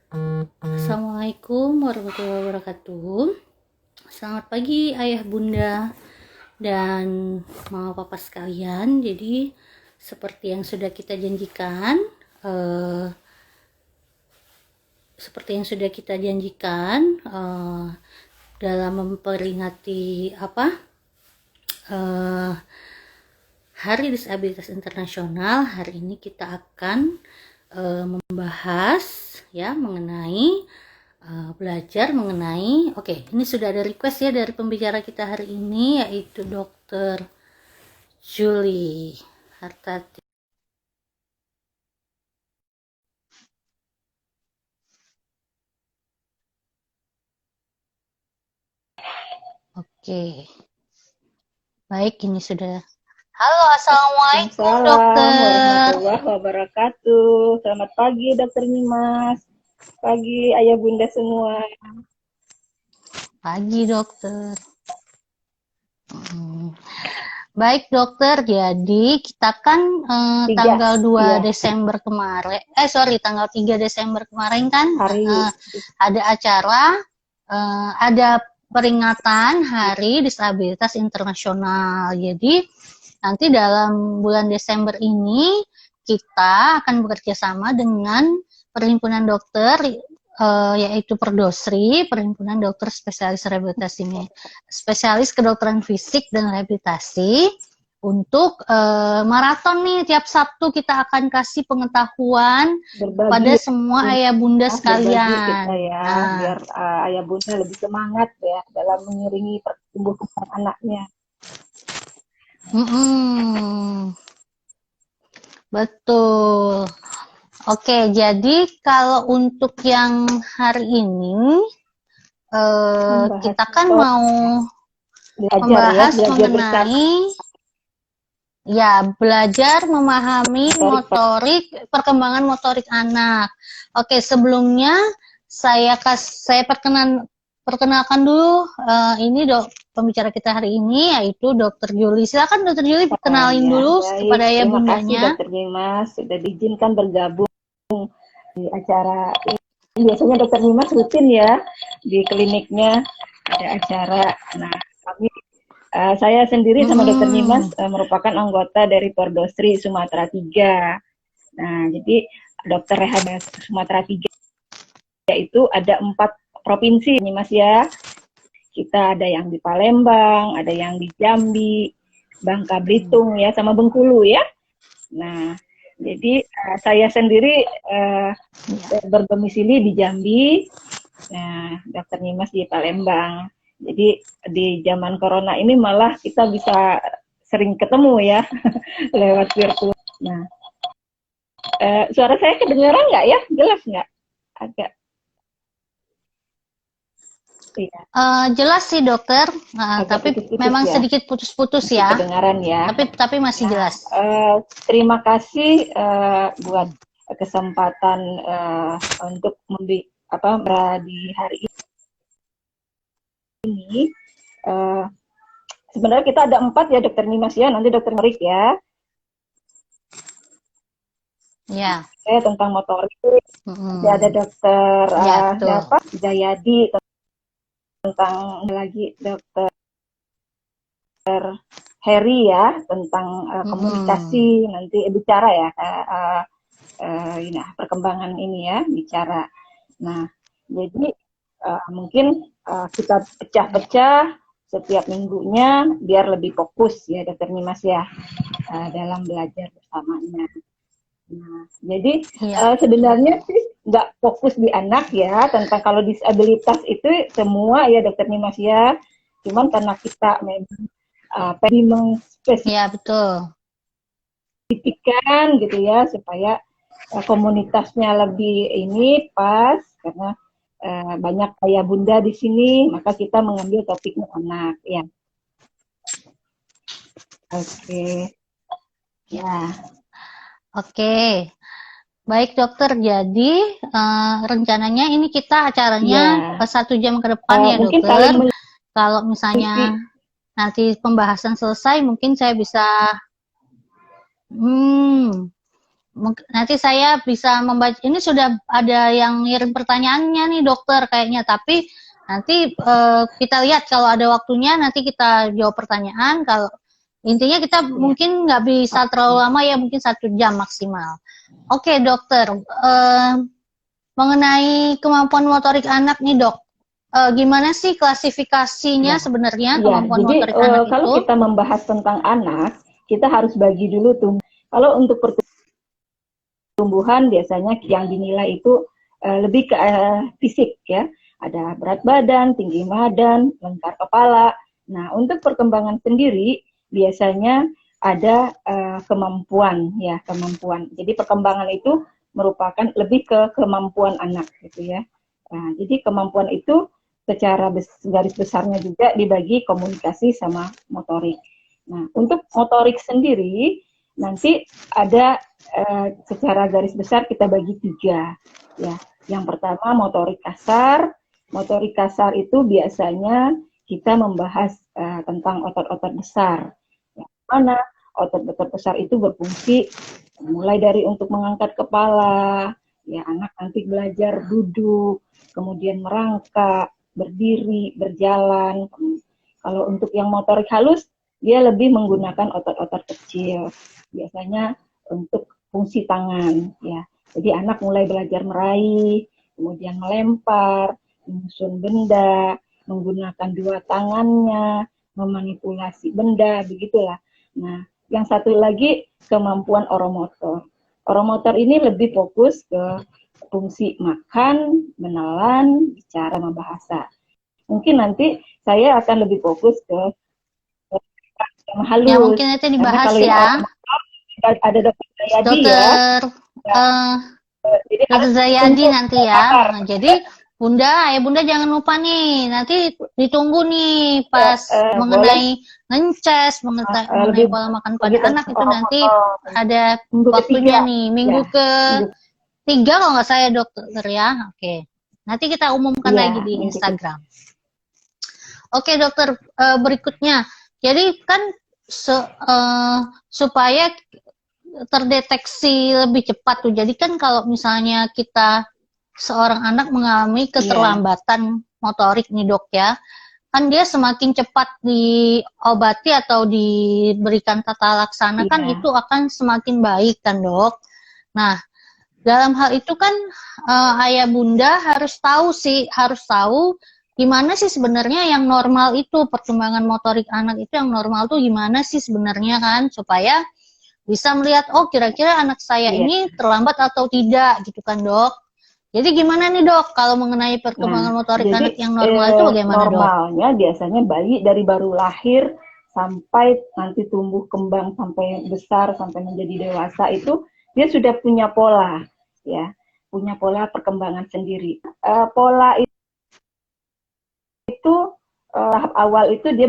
Assalamualaikum warahmatullahi wabarakatuh. Selamat pagi ayah bunda dan mama papa sekalian. Jadi seperti yang sudah kita janjikan, eh, dalam memperingati eh, Hari Disabilitas Internasional, hari ini kita akan membahas ya mengenai belajar mengenai ini sudah ada request ya dari pembicara kita hari ini, yaitu Dokter Julie Hartati. Baik, ini sudah. Halo, assalamualaikum dokter. Warahmatullahi wabarakatuh. Selamat pagi Dokter Nimas. Pagi ayah bunda semua. Pagi dokter. Baik dokter, jadi kita kan tanggal 2 Desember kemarin, tanggal 3 Desember kemarin kan ada acara, ada peringatan Hari Disabilitas Internasional. Jadi nanti dalam bulan Desember ini kita akan bekerja sama dengan Perhimpunan Dokter, yaitu Perdosri, Perhimpunan Dokter Spesialis Rehabilitasi Spesialis Kedokteran Fisik dan Rehabilitasi, untuk maraton nih. Tiap Sabtu kita akan kasih pengetahuan pada semua ayah bunda sekalian kita ya, biar ayah bunda lebih semangat ya dalam mengiringi pertumbuhan anaknya. Betul. Oke, jadi kalau untuk yang hari ini kita kan mau membahas mengenai belajar memahami perkembangan motorik anak. Oke, sebelumnya saya perkenalkan dulu ini pembicara kita hari ini, yaitu Dokter Julie. Silakan Dokter Julie, kenalin dulu kepada ayah bundanya. Terima kasih Dokter Nimas sudah diizinkan bergabung di acara ini. Biasanya Dokter Nimas rutin ya di kliniknya ada acara. Nah, saya sendiri sama Dokter Nimas merupakan anggota dari Perdosri Sumatera 3. Nah, jadi dokter rehabilitasi Sumatera 3 itu ada 4 provinsi nih Mas ya. Kita ada yang di Palembang, ada yang di Jambi, Bangka Belitung ya, sama Bengkulu ya. Nah, jadi saya sendiri berdomisili di Jambi. Nah, Dokter Nimas di Palembang. Jadi di zaman corona ini malah kita bisa sering ketemu ya lewat virtual. Nah, suara saya kedengaran nggak ya? Jelas nggak? Agak. Jelas sih dokter, tapi memang ya, sedikit putus-putus ya. Kedengaran ya. Tapi masih jelas. Terima kasih buat kesempatan untuk di hari ini. Sebenarnya kita ada 4 ya Dokter Nimas ya. Nanti Dokter Merik ya. Ya. Tentang motorik. Ada Dokter Jayadi tentang lagi Dokter Heri ya tentang komunikasi, nanti bicara ya perkembangan ini ya bicara. Nah, jadi mungkin kita pecah-pecah setiap minggunya biar lebih fokus ya Dokter Nimas ya dalam belajar bersamanya. Nah, jadi sebenarnya sih nggak fokus di anak ya, tentang kalau disabilitas itu semua ya Dokter Nimas ya, cuman karena kita memang pengen mengspesifikkan gitu ya, supaya komunitasnya lebih ini pas, karena banyak ayah bunda di sini, maka kita mengambil topiknya anak ya. Oke. Ya. Oke, baik dokter. Jadi rencananya ini kita acaranya 1 jam ke depan ya dokter. Kalau misalnya nanti pembahasan selesai, mungkin saya bisa nanti saya bisa membaca. Ini sudah ada yang ngirim pertanyaannya nih dokter kayaknya, tapi nanti kita lihat kalau ada waktunya nanti kita jawab pertanyaan. Kalau intinya kita mungkin nggak bisa terlalu lama ya, mungkin 1 jam maksimal. Oke dokter, mengenai kemampuan motorik anak nih dok, gimana sih klasifikasinya sebenarnya kemampuan motorik anak itu? Kalau kita membahas tentang anak, kita harus bagi dulu tuh. Kalau untuk pertumbuhan biasanya yang dinilai itu lebih ke fisik ya. Ada berat badan, tinggi badan, lengkar kepala. Nah, untuk perkembangan sendiri biasanya ada kemampuan ya, kemampuan. Jadi perkembangan itu merupakan lebih ke kemampuan anak gitu ya. Nah, jadi kemampuan itu secara garis besarnya juga dibagi komunikasi sama motorik. Nah, untuk motorik sendiri nanti ada secara garis besar kita bagi 3 ya. Yang pertama motorik kasar. Motorik kasar itu biasanya kita membahas tentang otot-otot besar. Yang mana otot-otot besar itu berfungsi mulai dari untuk mengangkat kepala, ya anak nanti belajar duduk, kemudian merangkak, berdiri, berjalan. Kalau untuk yang motorik halus, dia lebih menggunakan otot-otot kecil. Biasanya untuk fungsi tangan, ya. Jadi anak mulai belajar meraih, kemudian melempar, menyusun benda, menggunakan 2 tangannya, memanipulasi benda, begitulah. Nah, yang satu lagi kemampuan oromotor. Oromotor ini lebih fokus ke fungsi makan, menelan, bicara, membahasa. Mungkin nanti saya akan lebih fokus ke yang halus. Ya mungkin itu dibahas ya. Ada dokter Zayadi dokter Zayadi nanti ya. Nah, jadi ayah bunda jangan lupa nih, nanti ditunggu nih pas mengenai ngences, mengenai pola makan pada anak itu nanti ada waktunya nih, minggu ke-3 kalau nggak saya dokter ya. Oke, nanti kita umumkan lagi di Instagram. Oke dokter, berikutnya, jadi kan supaya terdeteksi lebih cepat tuh. Jadi kan kalau misalnya seorang anak mengalami keterlambatan motorik nih dok ya, kan dia semakin cepat diobati atau diberikan tata laksana kan itu akan semakin baik kan dok. Nah, dalam hal itu kan ayah bunda harus tahu gimana sih sebenarnya yang normal itu, perkembangan motorik anak itu yang normal tuh gimana sih sebenarnya kan, supaya bisa melihat, oh kira-kira anak saya ini terlambat atau tidak gitu kan dok. Jadi gimana nih dok, kalau mengenai perkembangan motorik anak yang normal itu bagaimana dok? Normalnya biasanya bayi dari baru lahir sampai nanti tumbuh kembang sampai besar, sampai menjadi dewasa itu, dia sudah punya pola, ya, punya pola perkembangan sendiri. Pola itu tahap awal itu dia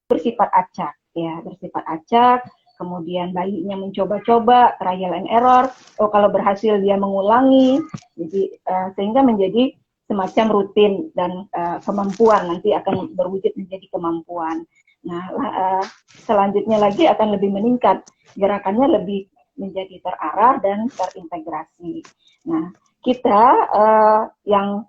bersifat acak, ya, bersifat acak. Kemudian bayinya mencoba-coba, trial and error. Oh, kalau berhasil dia mengulangi, jadi sehingga menjadi semacam rutin dan kemampuan nanti akan berwujud menjadi kemampuan. Nah, selanjutnya lagi akan lebih meningkat, gerakannya lebih menjadi terarah dan terintegrasi. Nah, kita yang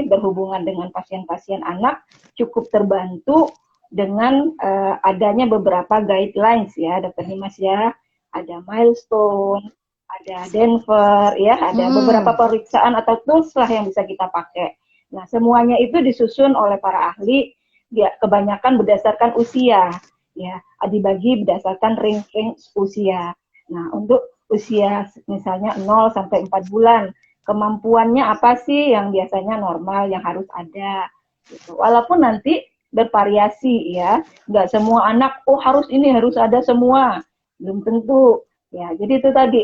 berhubungan dengan pasien-pasien anak cukup terbantu dengan adanya beberapa guidelines ya, Dr. Dimas ya, ada milestone, ada Denver ya, ada beberapa pemeriksaan atau tools lah yang bisa kita pakai. Nah, semuanya itu disusun oleh para ahli, ya kebanyakan berdasarkan usia ya, dibagi berdasarkan range usia. Nah, untuk usia misalnya 0 sampai 4 bulan, kemampuannya apa sih yang biasanya normal yang harus ada gitu. Walaupun nanti bervariasi ya, nggak semua anak harus ada semua, belum tentu ya. Jadi itu tadi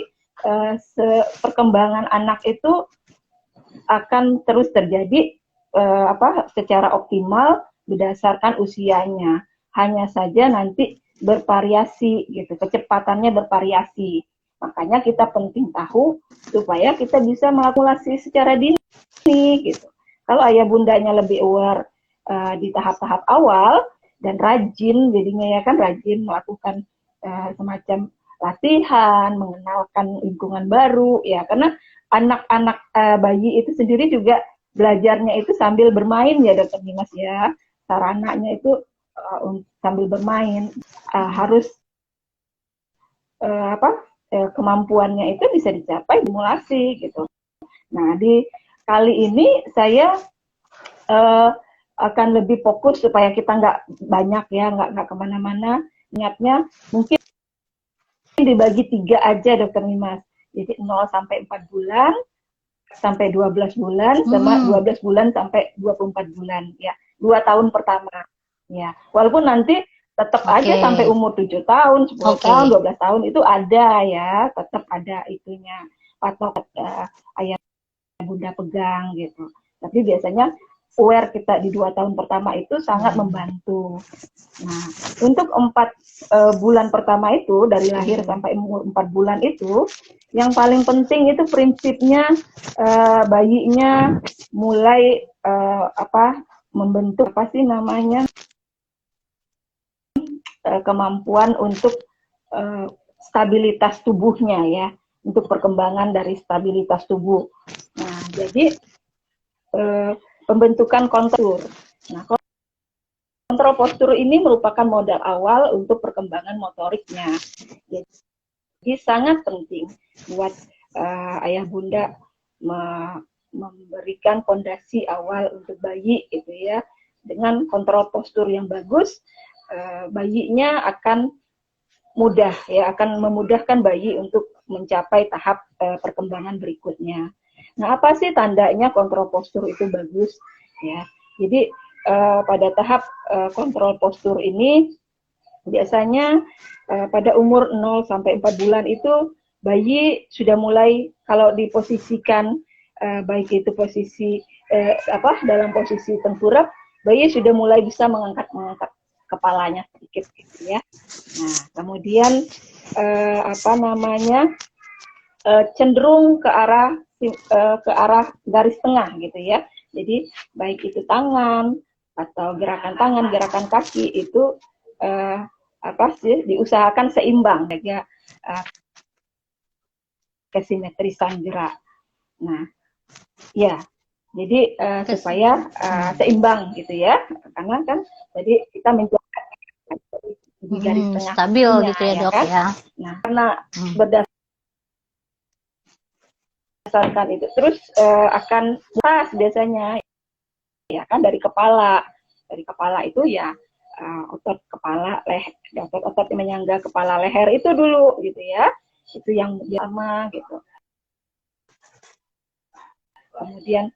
perkembangan anak itu akan terus terjadi secara optimal berdasarkan usianya, hanya saja nanti bervariasi gitu, kecepatannya bervariasi. Makanya kita penting tahu supaya kita bisa melakukan secara dini gitu. Kalau ayah bundanya lebih aware di tahap-tahap awal dan rajin, jadinya ya kan rajin melakukan semacam latihan, mengenalkan lingkungan baru, ya, karena anak-anak bayi itu sendiri juga belajarnya itu sambil bermain ya Dokter Dimas ya, sarananya itu sambil bermain, harus kemampuannya itu bisa dicapai simulasi gitu. Nah di kali ini saya akan lebih fokus supaya kita nggak banyak ya, nggak kemana-mana. Niatnya mungkin dibagi 3 aja Dokter Dimas. Jadi 0 sampai 4 bulan, sampai 12 bulan, sama 12 bulan sampai 24 bulan. Ya, 2 tahun pertama. Ya, walaupun nanti tetap aja sampai umur 7 tahun, 10 tahun, 12 tahun itu ada ya, tetap ada itunya. Patok ayah bunda pegang gitu. Tapi biasanya aware kita di 2 tahun pertama itu sangat membantu. Nah, untuk 4 bulan pertama itu, dari lahir sampai umur 4 bulan itu, yang paling penting itu prinsipnya bayinya mulai membentuk kemampuan untuk stabilitas tubuhnya ya, untuk perkembangan dari stabilitas tubuh. Nah, jadi pembentukan kontur. Nah, kontrol postur ini merupakan modal awal untuk perkembangan motoriknya. Jadi sangat penting buat ayah bunda memberikan fondasi awal untuk bayi itu ya. Dengan kontrol postur yang bagus, bayinya akan mudah ya, akan memudahkan bayi untuk mencapai tahap perkembangan berikutnya. Nah, apa sih tandanya kontrol postur itu bagus ya? Jadi pada tahap kontrol postur ini biasanya pada umur 0 sampai 4 bulan itu bayi sudah mulai, kalau diposisikan baik itu posisi dalam posisi tengkurap, bayi sudah mulai bisa mengangkat kepalanya sedikit gitu ya. Nah, kemudian cenderung ke arah garis tengah gitu ya. Jadi baik itu tangan atau gerakan tangan, gerakan kaki itu diusahakan seimbang ya, kesimetrisan gerak. Nah, ya. Jadi supaya seimbang gitu ya. Karena kan jadi kita menjaga di garis tengah stabil gitu ya, Dok kan? Ya. Nah, karena berdasarkan itu terus akan pas biasanya ya kan dari kepala itu ya otot kepala, otot yang menyangga kepala leher itu dulu gitu ya, itu yang pertama gitu. Kemudian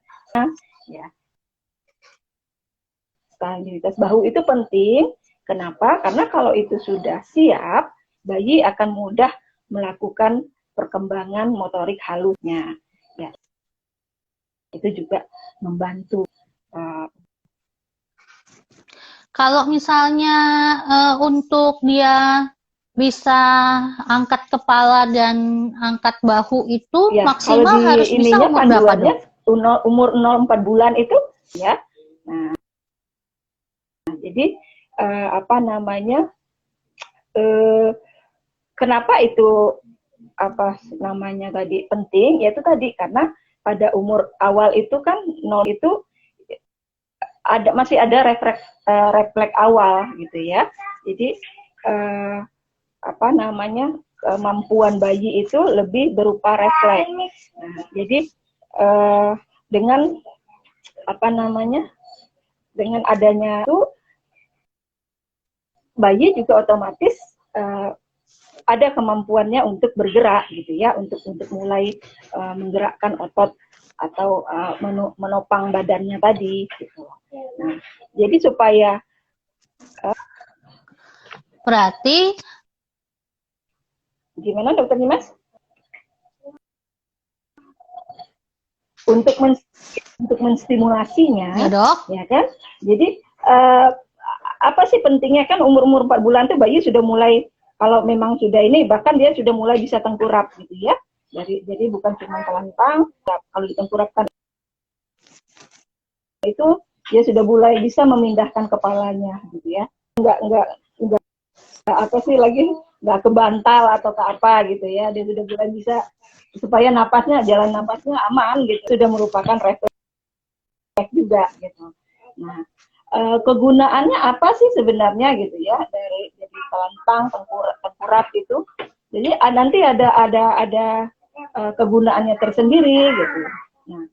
ya stabilitas bahu itu penting. Kenapa? Karena kalau itu sudah siap, bayi akan mudah melakukan perkembangan motorik halusnya. Ya, itu juga membantu. Kalau misalnya untuk dia bisa angkat kepala dan angkat bahu itu ya, maksimal harus bisa umur berapa, Dok? Umur 0-4 bulan itu ya. Nah, jadi kenapa itu tadi penting? Yaitu tadi karena pada umur awal itu kan 0 itu masih ada refleks awal gitu ya. Jadi kemampuan bayi itu lebih berupa refleks. Nah, jadi dengan dengan adanya itu bayi juga otomatis ada kemampuannya untuk bergerak gitu ya, untuk mulai menggerakkan otot atau menopang badannya tadi gitu. Nah, jadi supaya berarti gimana Dokter Dimas? Untuk menstimulasinya, ya, Dok, ya kan? Jadi apa sih pentingnya kan umur 4 bulan tuh bayi sudah mulai, kalau memang sudah ini bahkan dia sudah mulai bisa tengkurap gitu ya. Jadi bukan cuma telentang, kalau ditengkurapkan itu dia sudah mulai bisa memindahkan kepalanya gitu ya. Enggak apa sih lagi nggak kebantal atau ke apa gitu ya. Dia sudah mulai bisa supaya jalan napasnya aman gitu. Sudah merupakan refleks juga gitu. Nah, kegunaannya apa sih sebenarnya gitu ya dari telentang, tengkurap itu. Jadi nanti ada kegunaannya tersendiri gitu. Nah,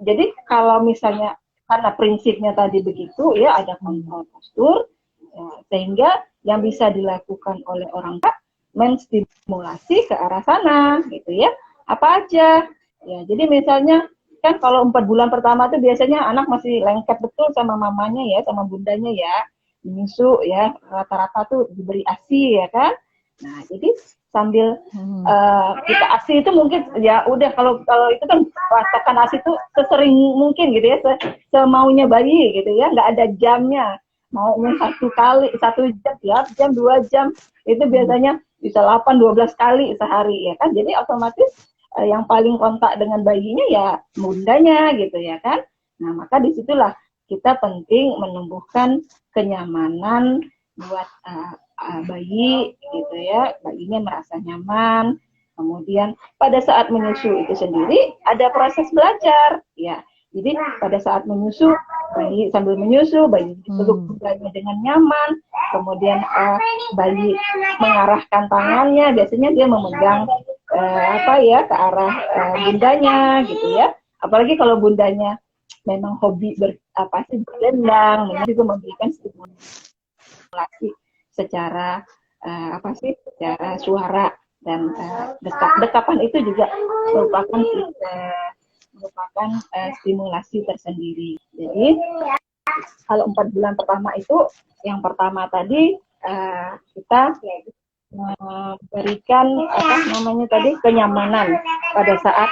jadi kalau misalnya karena prinsipnya tadi begitu ya ada kontrol postur ya, sehingga yang bisa dilakukan oleh orang tua menstimulasi ke arah sana gitu ya. Apa aja ya. Jadi misalnya kan kalau 4 bulan pertama tuh biasanya anak masih lengket betul sama mamanya ya, sama bundanya ya, menyusu ya, rata-rata tuh diberi ASI ya kan. Nah jadi sambil kita ASI itu mungkin ya udah kalau itu kan patokan ASI itu sesering mungkin gitu ya, semaunya bayi gitu ya, nggak ada jamnya. Mau 1 jam, ya, jam 2 jam itu biasanya bisa 8-12 kali sehari ya kan. Jadi otomatis yang paling kontak dengan bayinya ya bundanya gitu ya kan. Nah maka disitulah kita penting menumbuhkan kenyamanan buat bayi gitu ya, bayinya merasa nyaman. Kemudian pada saat menyusu itu sendiri ada proses belajar ya. Jadi pada saat menyusu, bayi sambil menyusu, bayi dipeluk bundanya dengan nyaman. Kemudian bayi mengarahkan tangannya, biasanya dia memegang ke arah bundanya gitu ya. Apalagi kalau bundanya memang hobi berlendang, itu memberikan stimulasi secara secara suara dan dekapan itu juga merupakan stimulasi tersendiri. Jadi kalau 4 bulan pertama itu yang pertama tadi kita memberikan kenyamanan pada saat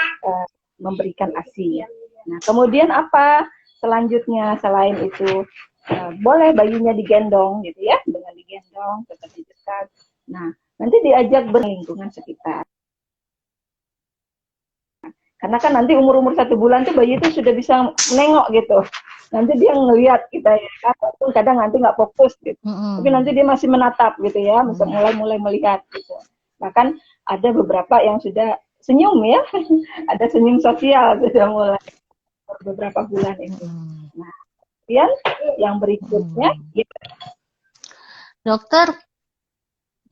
memberikan ASI. Nah, kemudian apa selanjutnya selain itu boleh bayinya digendong gitu ya, dengan digendong tetap di dekat. Nah, nanti diajak berlingkungan sekitar. Karena kan nanti umur 1 bulan tuh bayi itu sudah bisa nengok gitu. Nanti dia ngelihat kita ya, kadang nanti nggak fokus gitu. Tapi nanti dia masih menatap gitu ya, mulai melihat gitu. Bahkan ada beberapa yang sudah senyum ya, ada senyum sosial sudah mulai beberapa bulan itu. Nah, kemudian yang berikutnya, dokter,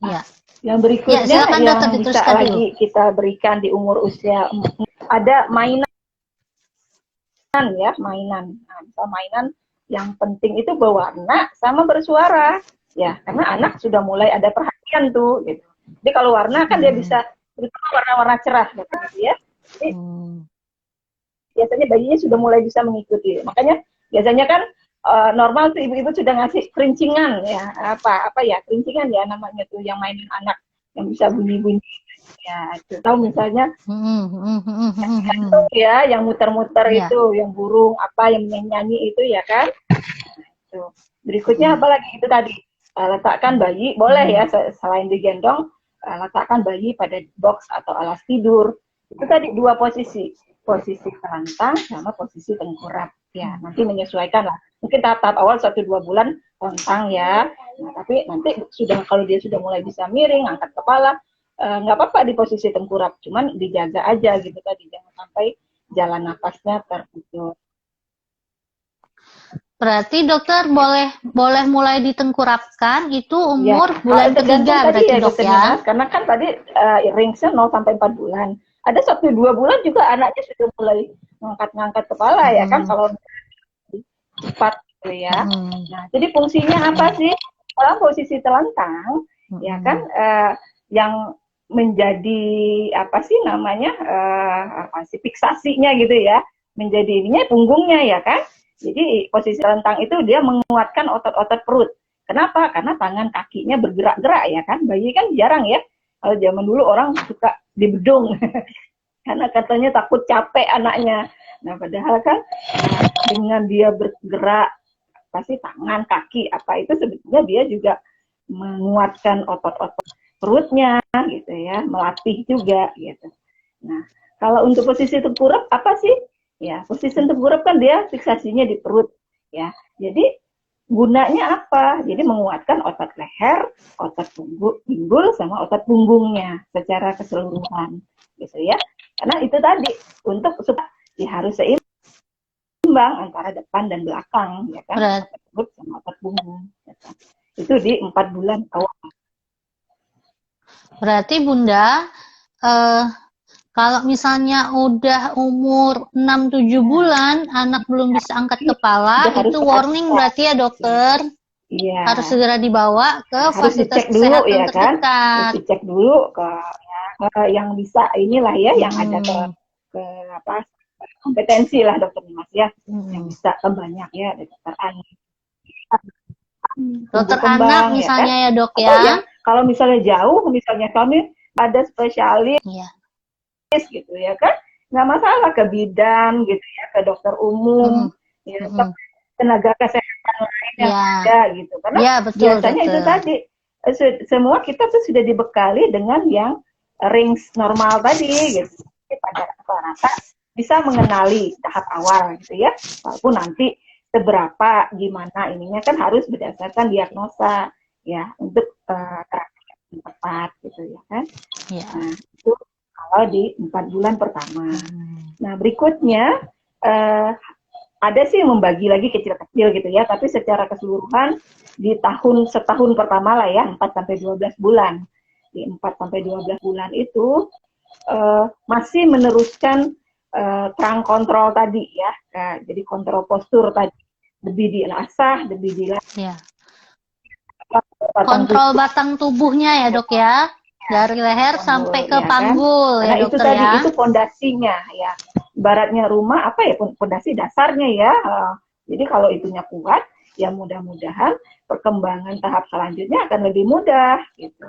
ya. Yang berikutnya ya, yang bisa lagi kita berikan di umur usia ada mainan ya, mainan. Nah, misal mainan yang penting itu berwarna sama bersuara ya, karena anak sudah mulai ada perhatian tuh gitu. Jadi kalau warna kan dia bisa warna-warna cerah gitu ya. Jadi biasanya bayinya sudah mulai bisa mengikuti. Makanya biasanya kan normal tuh ibu-ibu sudah ngasih kerincingan ya, kerincingan ya namanya tuh yang mainin anak yang bisa bunyi-bunyi ya. Itu tahu misalnya ya yang muter-muter itu, yang burung yang nyanyi itu ya kan. Tuh. Berikutnya apalagi itu tadi letakkan bayi boleh ya selain digendong letakkan bayi pada box atau alas tidur. Itu tadi 2 posisi telentang sama posisi tengkurap ya, nanti menyesuaikan lah. Mungkin tahap awal 1-2 bulan telentang ya. Nah, tapi nanti kalau dia sudah mulai bisa miring, angkat kepala, nggak apa-apa di posisi tengkurap, cuman dijaga aja gitu tadi, jangan sampai jalan napasnya terputus. Berarti dokter boleh mulai ditengkurapkan itu umur bulan ketiga berarti ya, dok ya? Karena kan tadi range-nya 0-4 bulan. Ada 1-2 bulan juga anaknya sudah mulai ngangkat kepala ya kan, kalau cepat gitu ya. Nah, jadi fungsinya apa sih? Dalam posisi telentang ya kan yang menjadi fiksasinya gitu ya, menjadi ininya punggungnya ya kan. Jadi posisi telentang itu dia menguatkan otot-otot perut. Kenapa? Karena tangan kakinya bergerak-gerak ya kan. Bayi kan jarang ya. Kalau zaman dulu orang suka dibedung karena katanya takut capek anaknya. Nah, padahal kan dengan dia bergerak pasti tangan, kaki itu sebetulnya dia juga menguatkan otot-otot perutnya gitu ya, melatih juga gitu. Nah, kalau untuk posisi tengkurap apa sih? Ya, posisi tengkurap kan dia fiksasinya di perut ya. Jadi gunanya apa? Jadi menguatkan otot leher, otot pinggul, sama otot punggungnya secara keseluruhan, gitu ya. Karena itu tadi untuk supaya harus seimbang antara depan dan belakang, ya kan? Otot perut sama otot punggung. Ya kan? Itu di 4 bulan awal. Berarti Bunda, kalau misalnya udah umur 6-7 bulan, anak belum bisa angkat kepala, itu warning berarti ya dokter? Iya. Harus segera dibawa ke fasilitas kesehatan ya terdekat. Kan? Harus dicek dulu ke yang bisa inilah ya, yang ada ke apa kompetensi lah dokter Mas ya, yang bisa banyak ya dokter anak. Dokter anak misalnya ya, kan? Ya dok ya. Yang, kalau misalnya jauh, misalnya kami ada spesialis gitu ya kan, nggak masalah ke bidan gitu ya, ke dokter umum, ya, tenaga kesehatan lain yang ada gitu. Karena betul, biasanya dokter. Itu tadi semua kita tuh sudah dibekali dengan yang range normal tadi gitu. Jadi pada rata-rata bisa mengenali tahap awal gitu ya, walaupun nanti seberapa gimana ininya kan harus berdasarkan diagnosa ya untuk terapi yang tepat gitu ya kan. Ya. Nah itu kalau di 4 bulan pertama. Nah berikutnya ada sih yang membagi lagi kecil-kecil gitu ya, tapi secara keseluruhan di setahun pertama lah ya, 4-12 bulan. Di 4-12 bulan itu masih meneruskan terang kontrol tadi ya, jadi kontrol postur tadi, lebih diasah, lebih dilatih. Kontrol batang tubuhnya ya dok ya, dari leher sampai ke panggul kan? Ya dokter itu tadi, ya. itu fondasinya ya, ibaratnya rumah apa ya, fondasi dasarnya ya. Jadi kalau itunya kuat, ya mudah-mudahan perkembangan tahap selanjutnya akan lebih mudah gitu.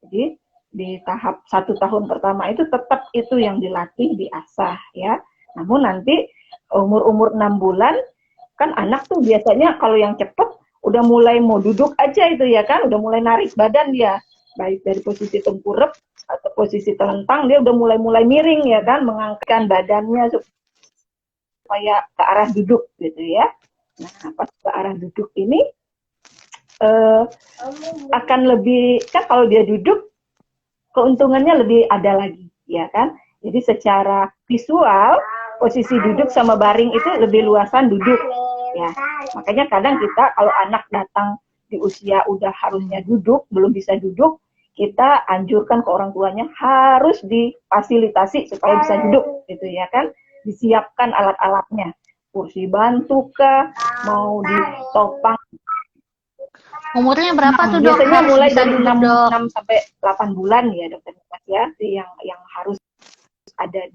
Jadi di tahap 1 tahun pertama itu tetap itu yang dilatih, diasah ya. Namun nanti umur 6 bulan kan anak tuh biasanya kalau yang cepet udah mulai mau duduk aja itu ya kan, udah mulai narik badan dia, baik dari posisi tengkurap atau posisi telentang, dia udah mulai miring ya kan, mengangkatkan badannya supaya ke arah duduk gitu ya. Nah pas ke arah duduk ini akan lebih, kan kalau dia duduk keuntungannya lebih ada lagi, ya kan? Jadi secara visual, posisi duduk sama baring itu lebih luasan duduk, ya. Makanya kadang kita kalau anak datang di usia udah harusnya duduk, belum bisa duduk, kita anjurkan ke orang tuanya harus difasilitasi supaya bisa duduk, gitu ya kan? Disiapkan alat-alatnya, kursi bantu kah, mau ditopang. Umurnya berapa tuh dok? Biasanya mulai dari 6 sampai 8 bulan ya dokter Mas ya, yang harus ada,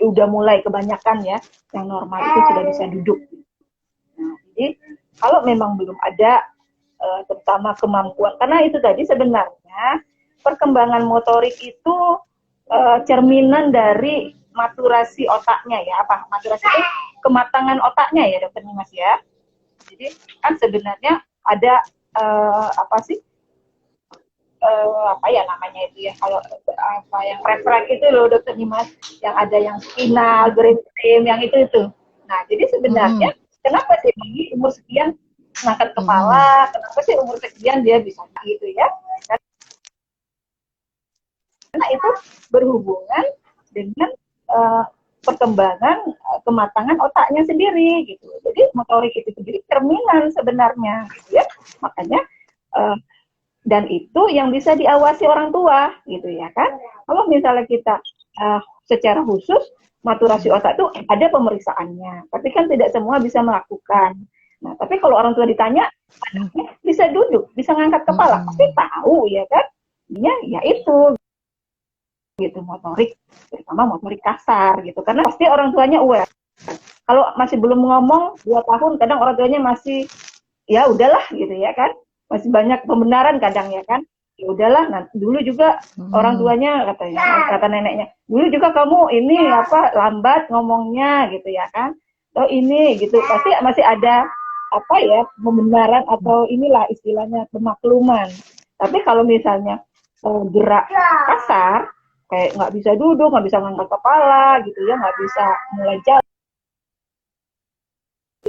udah mulai kebanyakan ya, yang normal itu sudah bisa duduk. Nah, jadi kalau memang belum ada terutama kemampuan, karena itu tadi sebenarnya perkembangan motorik itu cerminan dari maturasi otaknya ya, apa maturasi itu kematangan otaknya ya dokter Mas ya. Jadi kan sebenarnya ada apa sih apa ya namanya itu ya, kalau apa yang refleks itu loh dokter Dimas, yang ada yang spinal, brain stem, yang itu. Nah jadi sebenarnya kenapa sih di umur sekian ngangkat kepala, kenapa sih umur sekian dia bisa gitu ya, karena itu berhubungan dengan perkembangan kematangan otaknya sendiri gitu. Jadi motorik itu sendiri cerminan sebenarnya gitu ya. Makanya dan itu yang bisa diawasi orang tua gitu ya kan. Kalau misalnya kita secara khusus maturasi otak itu ada pemeriksaannya, tapi kan tidak semua bisa melakukan. Nah, tapi kalau orang tua ditanya, anaknya bisa duduk, bisa ngangkat kepala, pasti tahu ya kan. Dia ya itu gitu, motorik, terutama motorik kasar gitu, karena pasti orang tuanya aware. Kalau masih belum ngomong 2 tahun, kadang orang tuanya masih ya udahlah gitu ya kan, masih banyak pembenaran kadang ya kan, ya udahlah. Nah dulu juga orang tuanya kata neneknya, dulu juga kamu ini apa lambat ngomongnya gitu ya kan, oh ini gitu, pasti masih ada apa ya pembenaran atau inilah istilahnya pemakluman. Tapi kalau misalnya gerak kasar, kayak nggak bisa duduk, nggak bisa ngangkat kepala gitu ya, nggak bisa mulai jalan,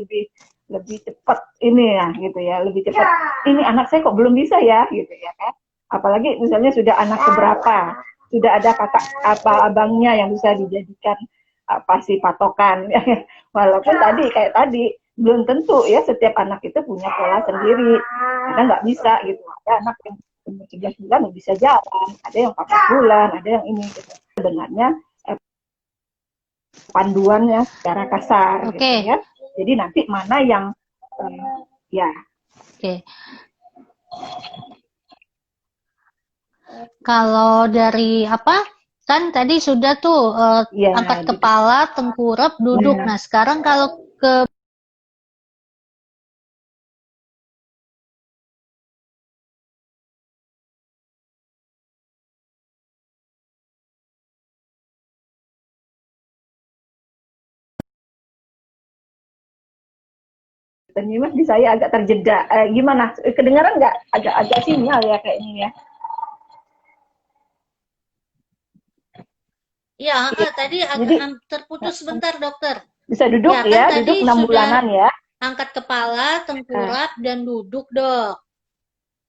lebih lebih cepat ini ya gitu ya, lebih cepat ini anak saya kok belum bisa ya gitu ya kan. Apalagi misalnya sudah anak keberapa, sudah ada kakak apa abangnya yang bisa dijadikan apa sih patokan. Walaupun kayak tadi belum tentu ya setiap anak itu punya pola sendiri, karena nggak bisa gitu. Ada anak yang umur 11 bulan bisa jalan, ada yang 14 bulan, ada yang ini gitu. Sebenarnya panduannya secara kasar gitu ya. Jadi nanti mana yang ya. Kalau dari apa? Kan tadi sudah tuh angkat kepala, tengkurap, duduk. Nah, sekarang kalau ke Mas di saya agak terjeda. Gimana? Kedengaran nggak? Agak sinyal ya kayak ini ya. Ya, tadi agak terputus sebentar, dokter. Bisa duduk ya, kan duduk 6 bulanan ya. Angkat kepala, tengkurap, dan duduk, dok.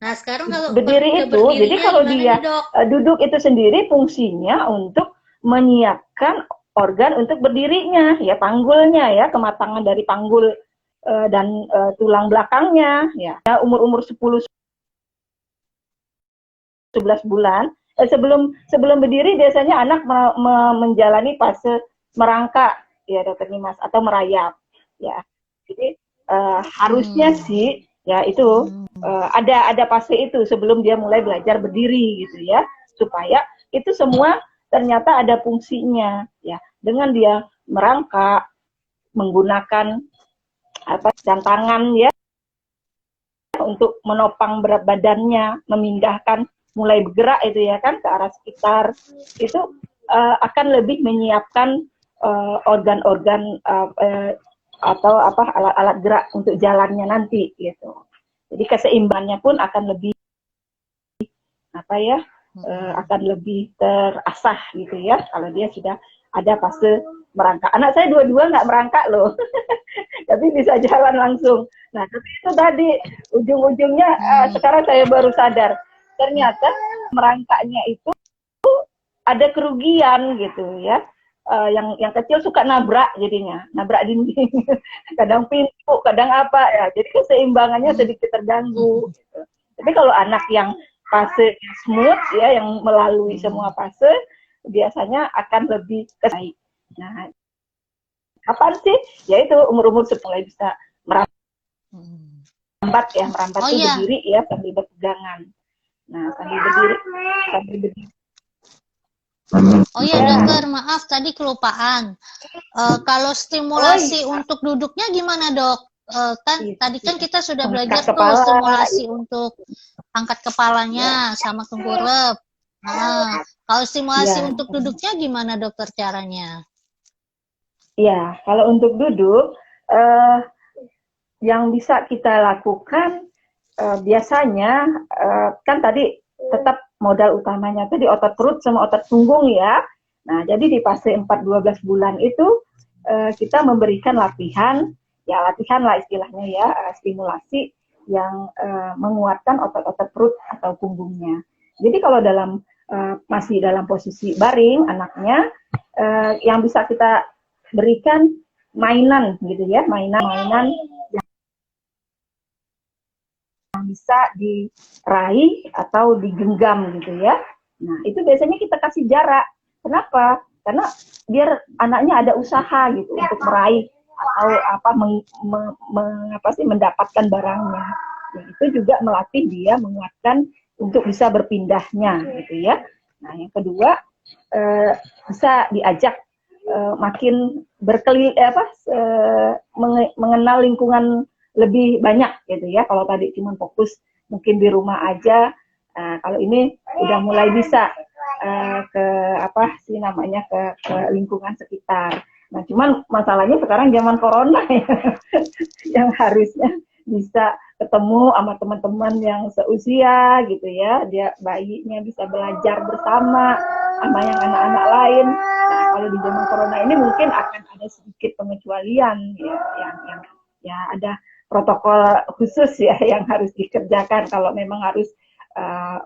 Nah, sekarang kalau berdiri itu, jadi kalau dia duduk itu sendiri fungsinya untuk menyiapkan organ untuk berdirinya, ya panggulnya ya, kematangan dari panggul dan tulang belakangnya, ya. Umur 10-11 bulan, sebelum berdiri biasanya anak menjalani fase merangkak, ya dokter Nimas, atau merayap, ya. Jadi harusnya sih ya itu ada fase itu sebelum dia mulai belajar berdiri gitu ya, supaya itu semua ternyata ada fungsinya ya. Dengan dia merangkak menggunakan tangan ya untuk menopang berat badannya, memindahkan mulai bergerak itu ya kan ke arah sekitar, itu akan lebih menyiapkan organ-organ atau alat-alat gerak untuk jalannya nanti gitu. Jadi keseimbangannya pun akan lebih akan lebih terasah gitu ya kalau dia sudah ada fase merangkak. Anak saya dua-dua nggak merangkak loh, tapi bisa jalan langsung. Nah, tapi itu tadi ujung-ujungnya sekarang saya baru sadar ternyata merangkaknya itu ada kerugian gitu ya. Yang kecil suka nabrak jadinya, nabrak dinding, kadang pintu, kadang apa ya, jadi keseimbangannya sedikit terganggu. Gitu. Tapi kalau anak yang fase smooth ya, yang melalui semua fase, biasanya akan lebih baik. Nah, kapan sih? Yaitu umur-umur mulai bisa merambat ya, merambat itu berdiri ya sambil berpegangan. Nah, sambil berdiri. Oh ya dokter, maaf tadi kelupaan. Kalau stimulasi untuk duduknya gimana dok? Tadi kan kita sudah belajar tuh stimulasi untuk angkat kepalanya sama tengkurap. Nah, kalau stimulasi untuk duduknya gimana dokter caranya? Ya, kalau untuk duduk, yang bisa kita lakukan biasanya kan tadi tetap modal utamanya itu di otot perut sama otot punggung ya. Nah, jadi di fase 4-12 bulan itu kita memberikan latihan lah istilahnya ya, stimulasi yang menguatkan otot-otot perut atau punggungnya. Jadi kalau masih dalam posisi baring anaknya, yang bisa kita berikan mainan gitu ya, mainan yang bisa diraih atau digenggam gitu ya. Nah, itu biasanya kita kasih jarak. Kenapa? Karena biar anaknya ada usaha gitu untuk meraih atau mendapatkan barangnya. Nah, itu juga melatih dia, menguatkan untuk bisa berpindahnya gitu ya. Nah, yang kedua bisa diajak makin mengenal lingkungan lebih banyak gitu ya. Kalau tadi cuma fokus mungkin di rumah aja, kalau ini udah mulai bisa ke lingkungan sekitar. Nah, cuman masalahnya sekarang zaman corona ya, yang harusnya bisa ketemu sama teman-teman yang seusia gitu ya, dia bayinya bisa belajar bersama sama yang anak-anak lain. Nah, kalau di zaman corona ini mungkin akan ada sedikit pengecualian ya, ya ada protokol khusus ya yang harus dikerjakan kalau memang harus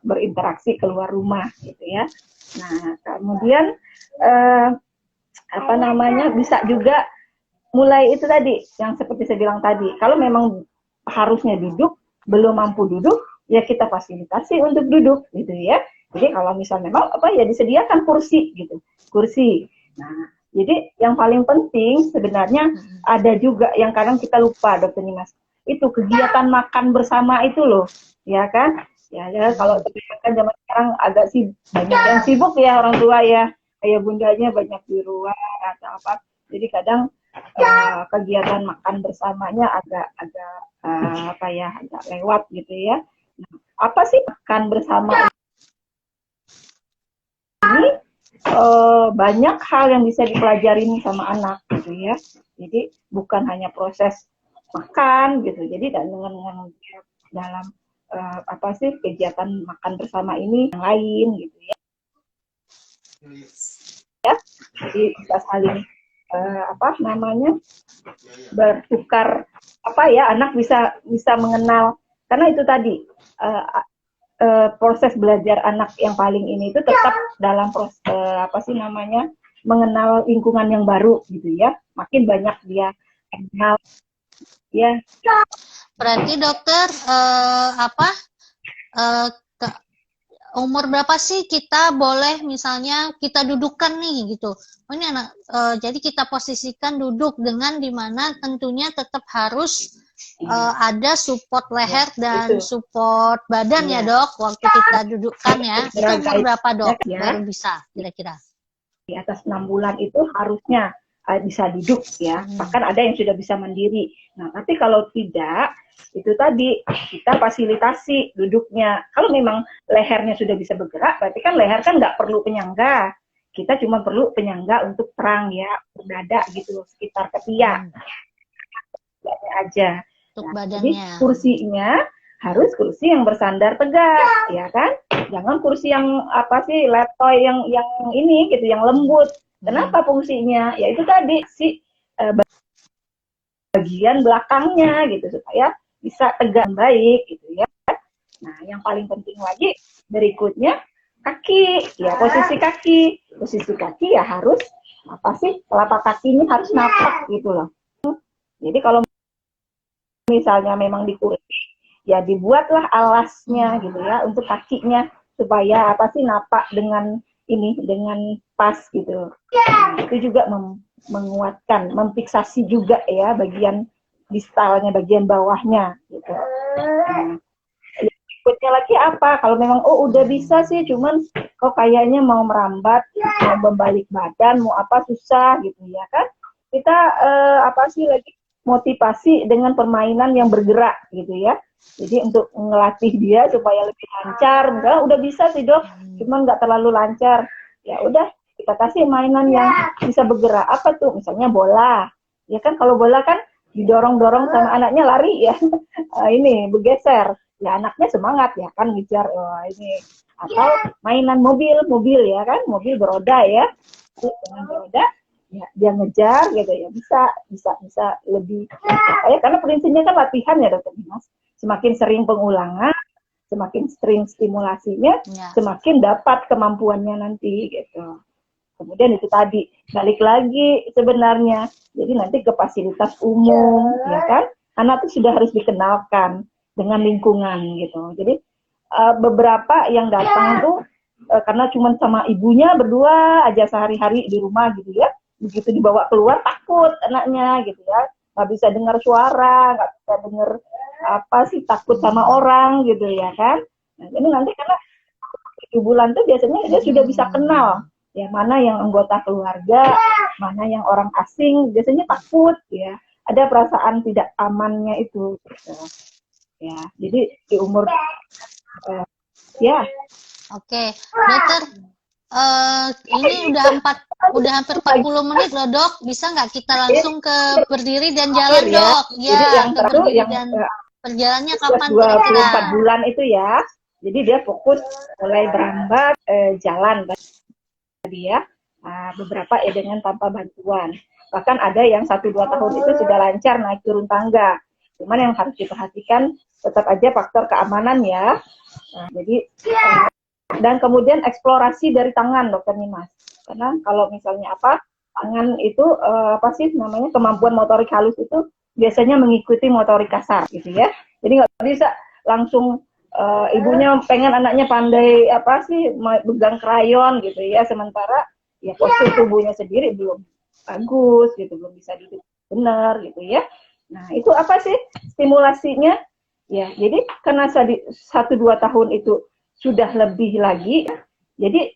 berinteraksi keluar rumah gitu ya. Nah kemudian bisa juga mulai itu tadi yang seperti saya bilang tadi, kalau memang harusnya duduk belum mampu duduk ya kita fasilitasi untuk duduk gitu ya. Jadi kalau misalnya memang ya disediakan kursi gitu, kursi. Nah jadi yang paling penting sebenarnya ada juga yang kadang kita lupa, Dokter Nimas, itu kegiatan makan bersama itu loh, ya kan? Ya kalau kan zaman sekarang agak banyak yang sibuk ya orang tua ya, ayah bundanya banyak di luar atau apa. Jadi kadang kegiatan makan bersamanya agak agak lewat gitu ya. Nah, apa sih makan bersama ini? Banyak hal yang bisa dipelajari sama anak gitu ya. Jadi bukan hanya proses makan gitu. Jadi dengan dalam kegiatan makan bersama ini yang lain gitu ya. Jadi bisa saling bertukar anak bisa mengenal, karena itu tadi proses belajar anak yang paling ini itu tetap dalam proses mengenal lingkungan yang baru gitu ya. Makin banyak dia kenal ya. Berarti dokter umur berapa sih kita boleh misalnya kita dudukkan nih gitu. Oh, ini anak jadi kita posisikan duduk dengan dimana tentunya tetap harus ada support leher dan support badan ya dok waktu kita dudukkan ya. Itu umur berapa dok baru bisa kira-kira? Di atas 6 bulan itu harusnya bisa duduk ya, bahkan ada yang sudah bisa mandiri. Nah tapi kalau tidak, itu tadi kita fasilitasi duduknya. Kalau memang lehernya sudah bisa bergerak, berarti kan leher kan nggak perlu penyangga, kita cuma perlu penyangga untuk perang ya, dada gitu, sekitar ketiak aja. Nah, jadi kursinya harus kursi yang bersandar tegak ya kan, jangan kursi yang letoy yang ini gitu, yang lembut. Kenapa fungsinya? Ya itu tadi bagian belakangnya gitu supaya bisa tegak baik gitu ya. Nah, yang paling penting lagi berikutnya kaki ya, posisi kaki ya harus telapak kaki ini harus napak gitu loh. Jadi kalau misalnya memang dikursi ya dibuatlah alasnya gitu ya untuk kakinya supaya napak dengan pas gitu. Nah, itu juga menguatkan, memfiksasi juga ya bagian distalnya, bagian bawahnya gitu. Nah, berikutnya lagi apa? Kalau memang udah bisa sih, cuman kok kayaknya mau merambat, mau membalik badan, mau susah gitu ya kan? Kita lagi motivasi dengan permainan yang bergerak gitu ya. Jadi untuk ngelatih dia supaya lebih lancar, udah bisa sih dok, cuman nggak terlalu lancar. Ya udah kita kasih mainan yang bisa bergerak. Apa tuh? Misalnya bola. Ya kan kalau bola kan didorong-dorong sama anaknya lari ya, ini bergeser. Ya anaknya semangat ya kan ngejar ini. Atau mainan mobil ya kan, mobil beroda ya, dengan beroda. Ya, dia ngejar gitu ya, bisa lebih karena prinsipnya kan latihan ya dokter Dimas. Semakin sering pengulangan, semakin sering stimulasinya, semakin dapat kemampuannya nanti gitu. Kemudian itu tadi balik lagi sebenarnya, jadi nanti ke fasilitas umum ya kan, anak itu sudah harus dikenalkan dengan lingkungan gitu. Jadi beberapa yang datang tuh karena cuma sama ibunya berdua aja sehari-hari di rumah gitu ya, begitu dibawa keluar takut anaknya gitu ya, nggak bisa dengar suara, nggak bisa dengar takut sama orang gitu ya kan. Nah, ini nanti karena 7 bulan tuh biasanya dia sudah bisa kenal ya mana yang anggota keluarga, mana yang orang asing, biasanya takut ya, ada perasaan tidak amannya itu gitu. Ya jadi di umur ya. Oke, dokter, ini udah hampir 40 menit loh dok, bisa nggak kita langsung ke berdiri dan jalan dok? Ya, jadi yang ke berdiri dan perjalannya kapan kira-kira? 24 bulan itu ya, jadi dia fokus mulai berambat jalan tadi ya, beberapa dengan tanpa bantuan. Bahkan ada yang 1-2 tahun itu sudah lancar naik turun tangga. Cuman yang harus diperhatikan tetap aja faktor keamanan ya. Nah, jadi dan kemudian eksplorasi dari tangan, Dokter Nimas. Karena kalau misalnya tangan itu apa sih namanya, kemampuan motorik halus itu biasanya mengikuti motorik kasar gitu ya. Jadi nggak bisa langsung ibunya pengen anaknya pandai pegang krayon gitu ya, sementara ya postur tubuhnya sendiri belum bagus gitu, belum bisa duduk benar gitu ya. Nah itu apa sih stimulasinya ya? Jadi karena 1-2 tahun itu sudah lebih lagi, jadi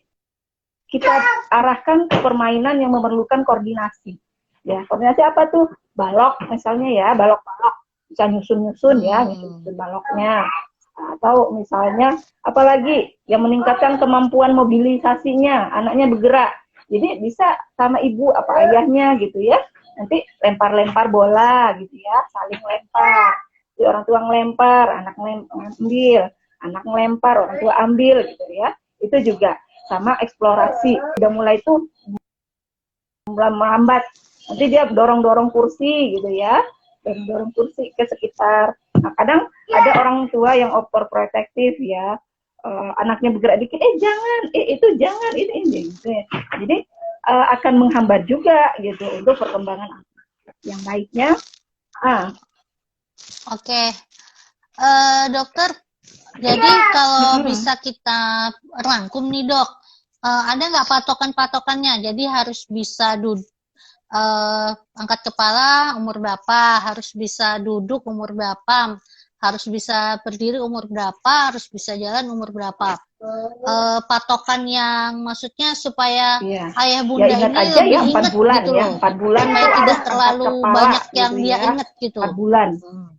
kita arahkan ke permainan yang memerlukan koordinasi. Ya, koordinasi apa tuh? Balok misalnya ya, balok-balok bisa nyusun-nyusun ya, nyusun baloknya. Atau misalnya apalagi yang meningkatkan kemampuan mobilisasinya, anaknya bergerak. Jadi bisa sama ibu apa ayahnya gitu ya. Nanti lempar-lempar bola gitu ya, saling lempar. Jadi orang tua ngelempar, anak ngambil, anak ngelempar, orang tua ambil gitu ya. Itu juga sama eksplorasi. Udah mulai tuh melambat. Nanti dia dorong-dorong kursi gitu ya. Dorong kursi ke sekitar. Nah, kadang ada orang tua yang overprotective ya. Anaknya bergerak dikit, jangan, itu jangan, ini gitu. Jadi akan menghambat juga gitu untuk perkembangan anak. Yang baiknya Oke. Dokter, jadi kalau bisa kita rangkum nih dok, ada nggak patokan-patokannya? Jadi harus bisa angkat kepala umur berapa, harus bisa duduk umur berapa, harus bisa berdiri umur berapa, harus bisa jalan umur berapa. Patokan yang maksudnya supaya ayah bunda ya, ini aja lebih ya, 4 ingat bulan, gitu ya, loh. 4 bulan supaya tidak terlalu kepala, banyak yang gitu dia ya. ingat gitu. 4 bulan.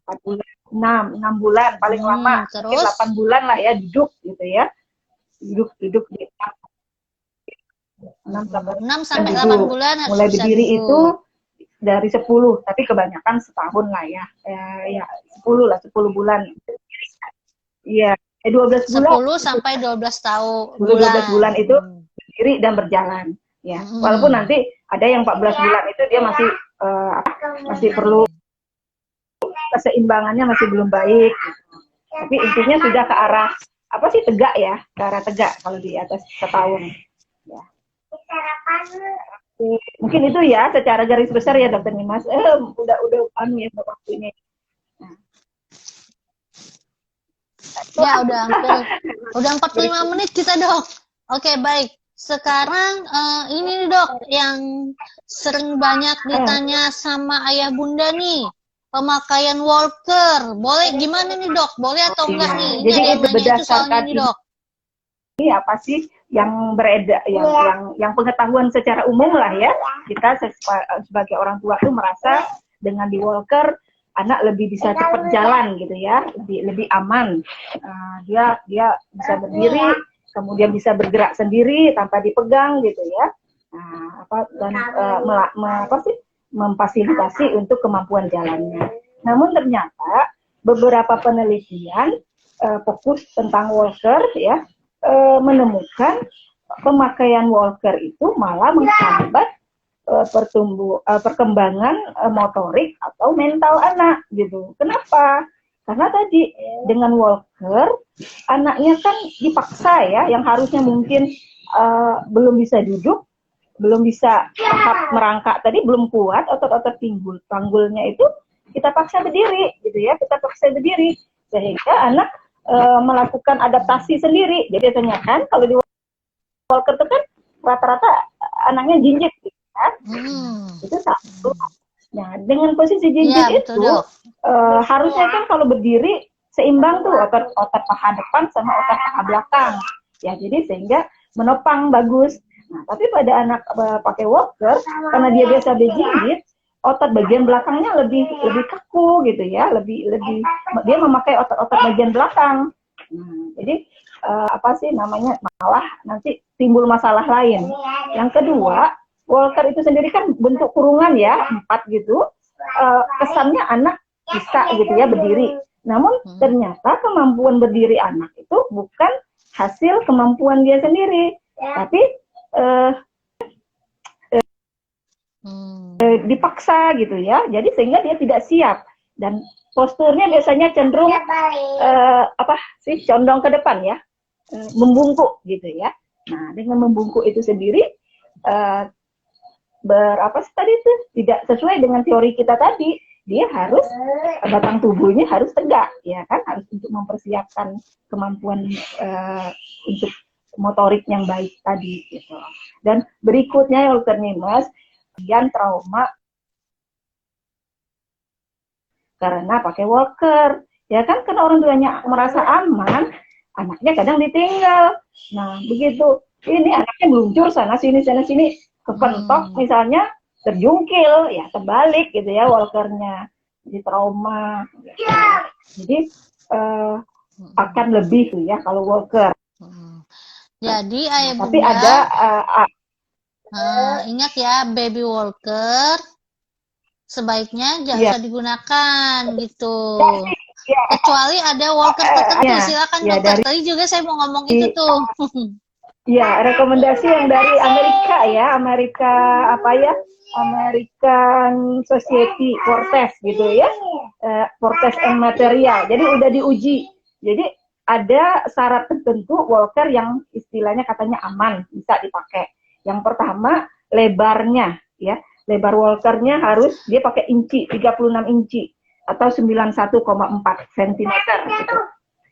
4 bulan. 6 bulan paling lama. Terus 8 bulan lah ya duduk gitu ya. Duduk di 6 sampai 8 bulan harus mulai bisa berdiri duduk. itu dari 10, tapi kebanyakan setahun lah ya. Ya 10 lah, 10 bulan. Iya, 12 bulan. 10 sampai 12 tahun 12 bulan itu berdiri dan berjalan ya. Walaupun nanti ada yang 14 bulan itu dia masih perlu keseimbangannya masih belum baik gitu. Tapi intinya sudah ke arah tegak ya, ke arah tegak kalau di atas setahun ya. Mungkin itu ya secara garis besar ya Dokter Nimas. Udah ya waktunya. Ya udah 45 menit kita dok. Oke baik. Sekarang ini dok yang sering banyak ditanya sama ayah bunda nih, pemakaian walker. Boleh gimana nih dok? Boleh atau enggak nih? Ini Jadi ada yang nanya itu soalnya nih dok. Ini apa sih yang beredar, yang pengetahuan secara umum lah ya. Kita sebagai orang tua tuh merasa dengan di walker anak lebih bisa cepat jalan gitu ya, lebih aman. Dia bisa berdiri, kemudian bisa bergerak sendiri tanpa dipegang gitu ya. Memfasilitasi untuk kemampuan jalannya. Namun ternyata beberapa penelitian fokus tentang walker ya menemukan pemakaian walker itu malah menghambat perkembangan motorik atau mental anak gitu. Kenapa? Karena tadi dengan walker anaknya kan dipaksa ya, yang harusnya mungkin belum bisa duduk, belum bisa merangkak tadi, belum kuat otot-otot panggulnya itu kita paksa berdiri gitu ya, sehingga anak melakukan adaptasi sendiri. Jadi ternyata kalau di walker itu kan rata-rata anaknya jinjit gitu kan. Itu satu. Nah, dengan posisi jinjit itu harusnya kan kalau berdiri seimbang tuh otot paha depan sama otot paha belakang. Ya, jadi sehingga menopang bagus. Nah, tapi pada anak pakai walker karena dia biasa berjinjit, otot bagian belakangnya lebih kaku gitu ya, lebih dia memakai otot-otot bagian belakang. Jadi malah nanti timbul masalah lain. Yang kedua, walker itu sendiri kan bentuk kurungan ya, 4 gitu. Kesannya anak bisa gitu ya berdiri. Namun ternyata kemampuan berdiri anak itu bukan hasil kemampuan dia sendiri, tapi dipaksa gitu ya. Jadi sehingga dia tidak siap dan posturnya biasanya cenderung condong ke depan ya, membungkuk gitu ya. Nah, dengan membungkuk itu sendiri tadi itu tidak sesuai dengan teori kita tadi. Dia harus batang tubuhnya harus tegak ya kan, harus untuk mempersiapkan kemampuan untuk motorik yang baik tadi gitu. Dan berikutnya Dr. Nimas, kemudian trauma karena pakai walker ya kan, karena orang tuanya merasa aman, anaknya kadang ditinggal. Nah begitu ini anaknya meluncur sana sini kepentok misalnya, terjungkil ya, terbalik gitu ya walkernya, jadi trauma. Jadi akan lebih tuh ya kalau walker. Jadi ayah bunda, tapi ada ingat ya, baby walker sebaiknya jangan usah digunakan gitu. Kecuali ada walker tertentu. Silakan dokter. Tadi juga saya mau ngomong itu tuh. Ya, rekomendasi yang dari Amerika ya, American Society for Test gitu ya, for Test and Material. Jadi udah diuji. Jadi ada syarat tertentu walker yang istilahnya katanya aman, bisa dipakai. Yang pertama lebarnya ya, lebar walkernya harus dia pakai inci, 36 inci atau 91,4 cm gitu.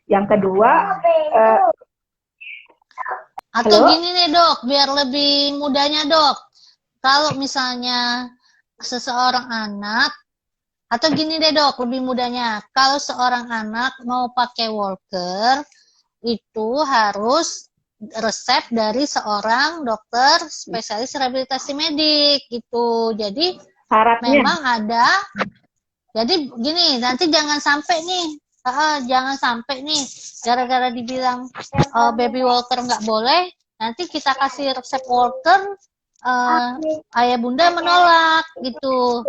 Yang kedua atau gini nih dok, biar lebih mudahnya dok, kalau misalnya seseorang anak, atau gini deh dok, lebih mudahnya, kalau seorang anak mau pakai walker, itu harus resep dari seorang dokter spesialis rehabilitasi medik gitu. Jadi syaratnya memang ada. Jadi gini, nanti jangan sampai nih gara-gara dibilang baby walker nggak boleh, nanti kita kasih resep walker, ayah bunda menolak gitu.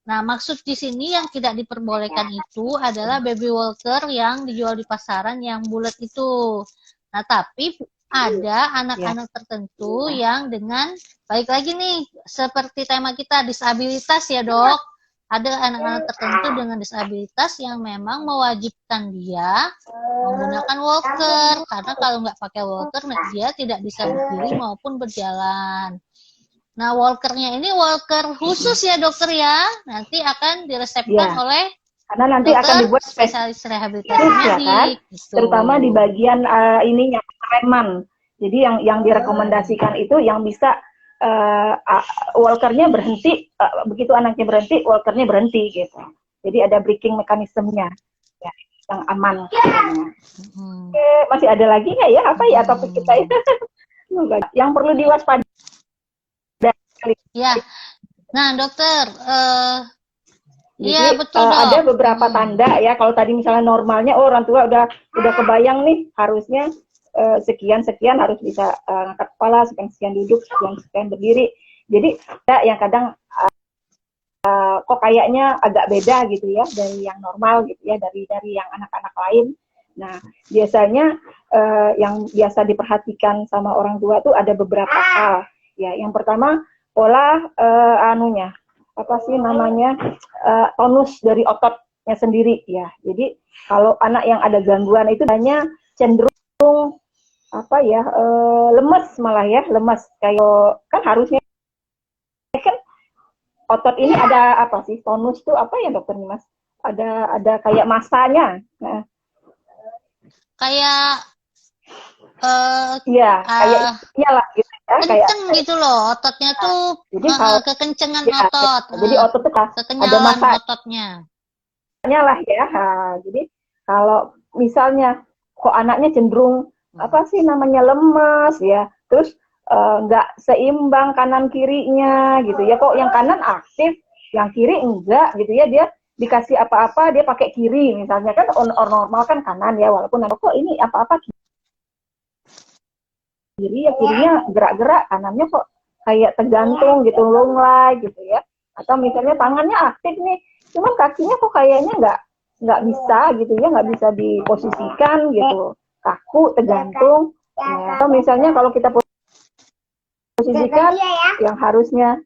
Nah, maksud di sini yang tidak diperbolehkan itu adalah baby walker yang dijual di pasaran yang bulat itu. Nah, tapi ada anak-anak tertentu yang dengan, balik lagi nih, seperti tema kita, disabilitas ya dok. Ada anak-anak tertentu dengan disabilitas yang memang mewajibkan dia menggunakan walker. Karena kalau nggak pakai walker, dia tidak bisa berdiri maupun berjalan. Nah, walkernya ini walker khusus ya dokter ya. Nanti akan diresepkan oleh karena nanti akan dibuat spesialis rehabilitasi medik. Kan? Gitu. Terutama di bagian ininya reman. Jadi yang direkomendasikan itu yang bisa walkernya berhenti, begitu anaknya berhenti, walkernya berhenti gitu. Jadi ada braking mekanismenya ya, yang aman. Oke, masih ada lagi nggak ya? Apa ya topik kita itu? Yang perlu diwaspadai. Ya, nah dokter, iya betul dok. Ada beberapa tanda ya. Kalau tadi misalnya normalnya, orang tua udah kebayang nih, harusnya sekian harus bisa angkat kepala, sekian duduk, sekian berdiri. Jadi yang kadang kok kayaknya agak beda gitu ya dari yang normal gitu ya, dari yang anak-anak lain. Nah biasanya yang biasa diperhatikan sama orang tua tuh ada beberapa hal ya. Yang pertama pola tonus dari ototnya sendiri ya. Jadi kalau anak yang ada gangguan itu hanya cenderung lemes, malah ya lemes, kayak kan harusnya kan otot ini ada tonus tuh apa ya dokter Mas, ada kayak masanya. Nah, kayak kayak iyalah gitu ya, kenceng kayak, gitu loh ototnya tuh. Jadi kekencengan otot. Jadi otot tuh ada masa ototnya lah ya. Jadi kalau misalnya kok anaknya cenderung lemes ya, terus nggak seimbang kanan kirinya gitu ya, kok yang kanan aktif yang kiri enggak gitu ya, dia dikasih apa-apa dia pakai kiri misalnya, kan normal kan kanan ya, walaupun kok ini apa-apa kiri ya, kirinya gerak-gerak, kanannya kok kayak tergantung gitu, lunglai gitu ya. Atau misalnya tangannya aktif nih, cuman kakinya kok kayaknya nggak bisa gitu ya, nggak bisa diposisikan gitu, kaku, tergantung ya. Atau misalnya kalau kita posisikan yang harusnya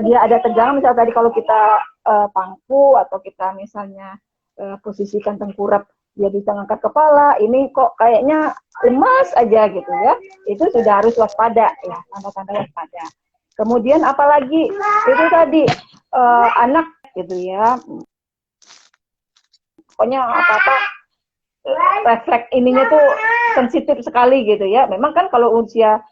dia ada tegangan, misalnya tadi kalau kita pangku atau kita misalnya posisikan tengkurap, dia bisa ngangkat kepala, ini kok kayaknya lemas aja gitu ya, itu sudah harus waspada ya, tanda-tanda waspada. Kemudian apalagi itu tadi anak gitu ya, pokoknya apa-apa refleks ininya tuh sensitif sekali gitu ya. Memang kan kalau usia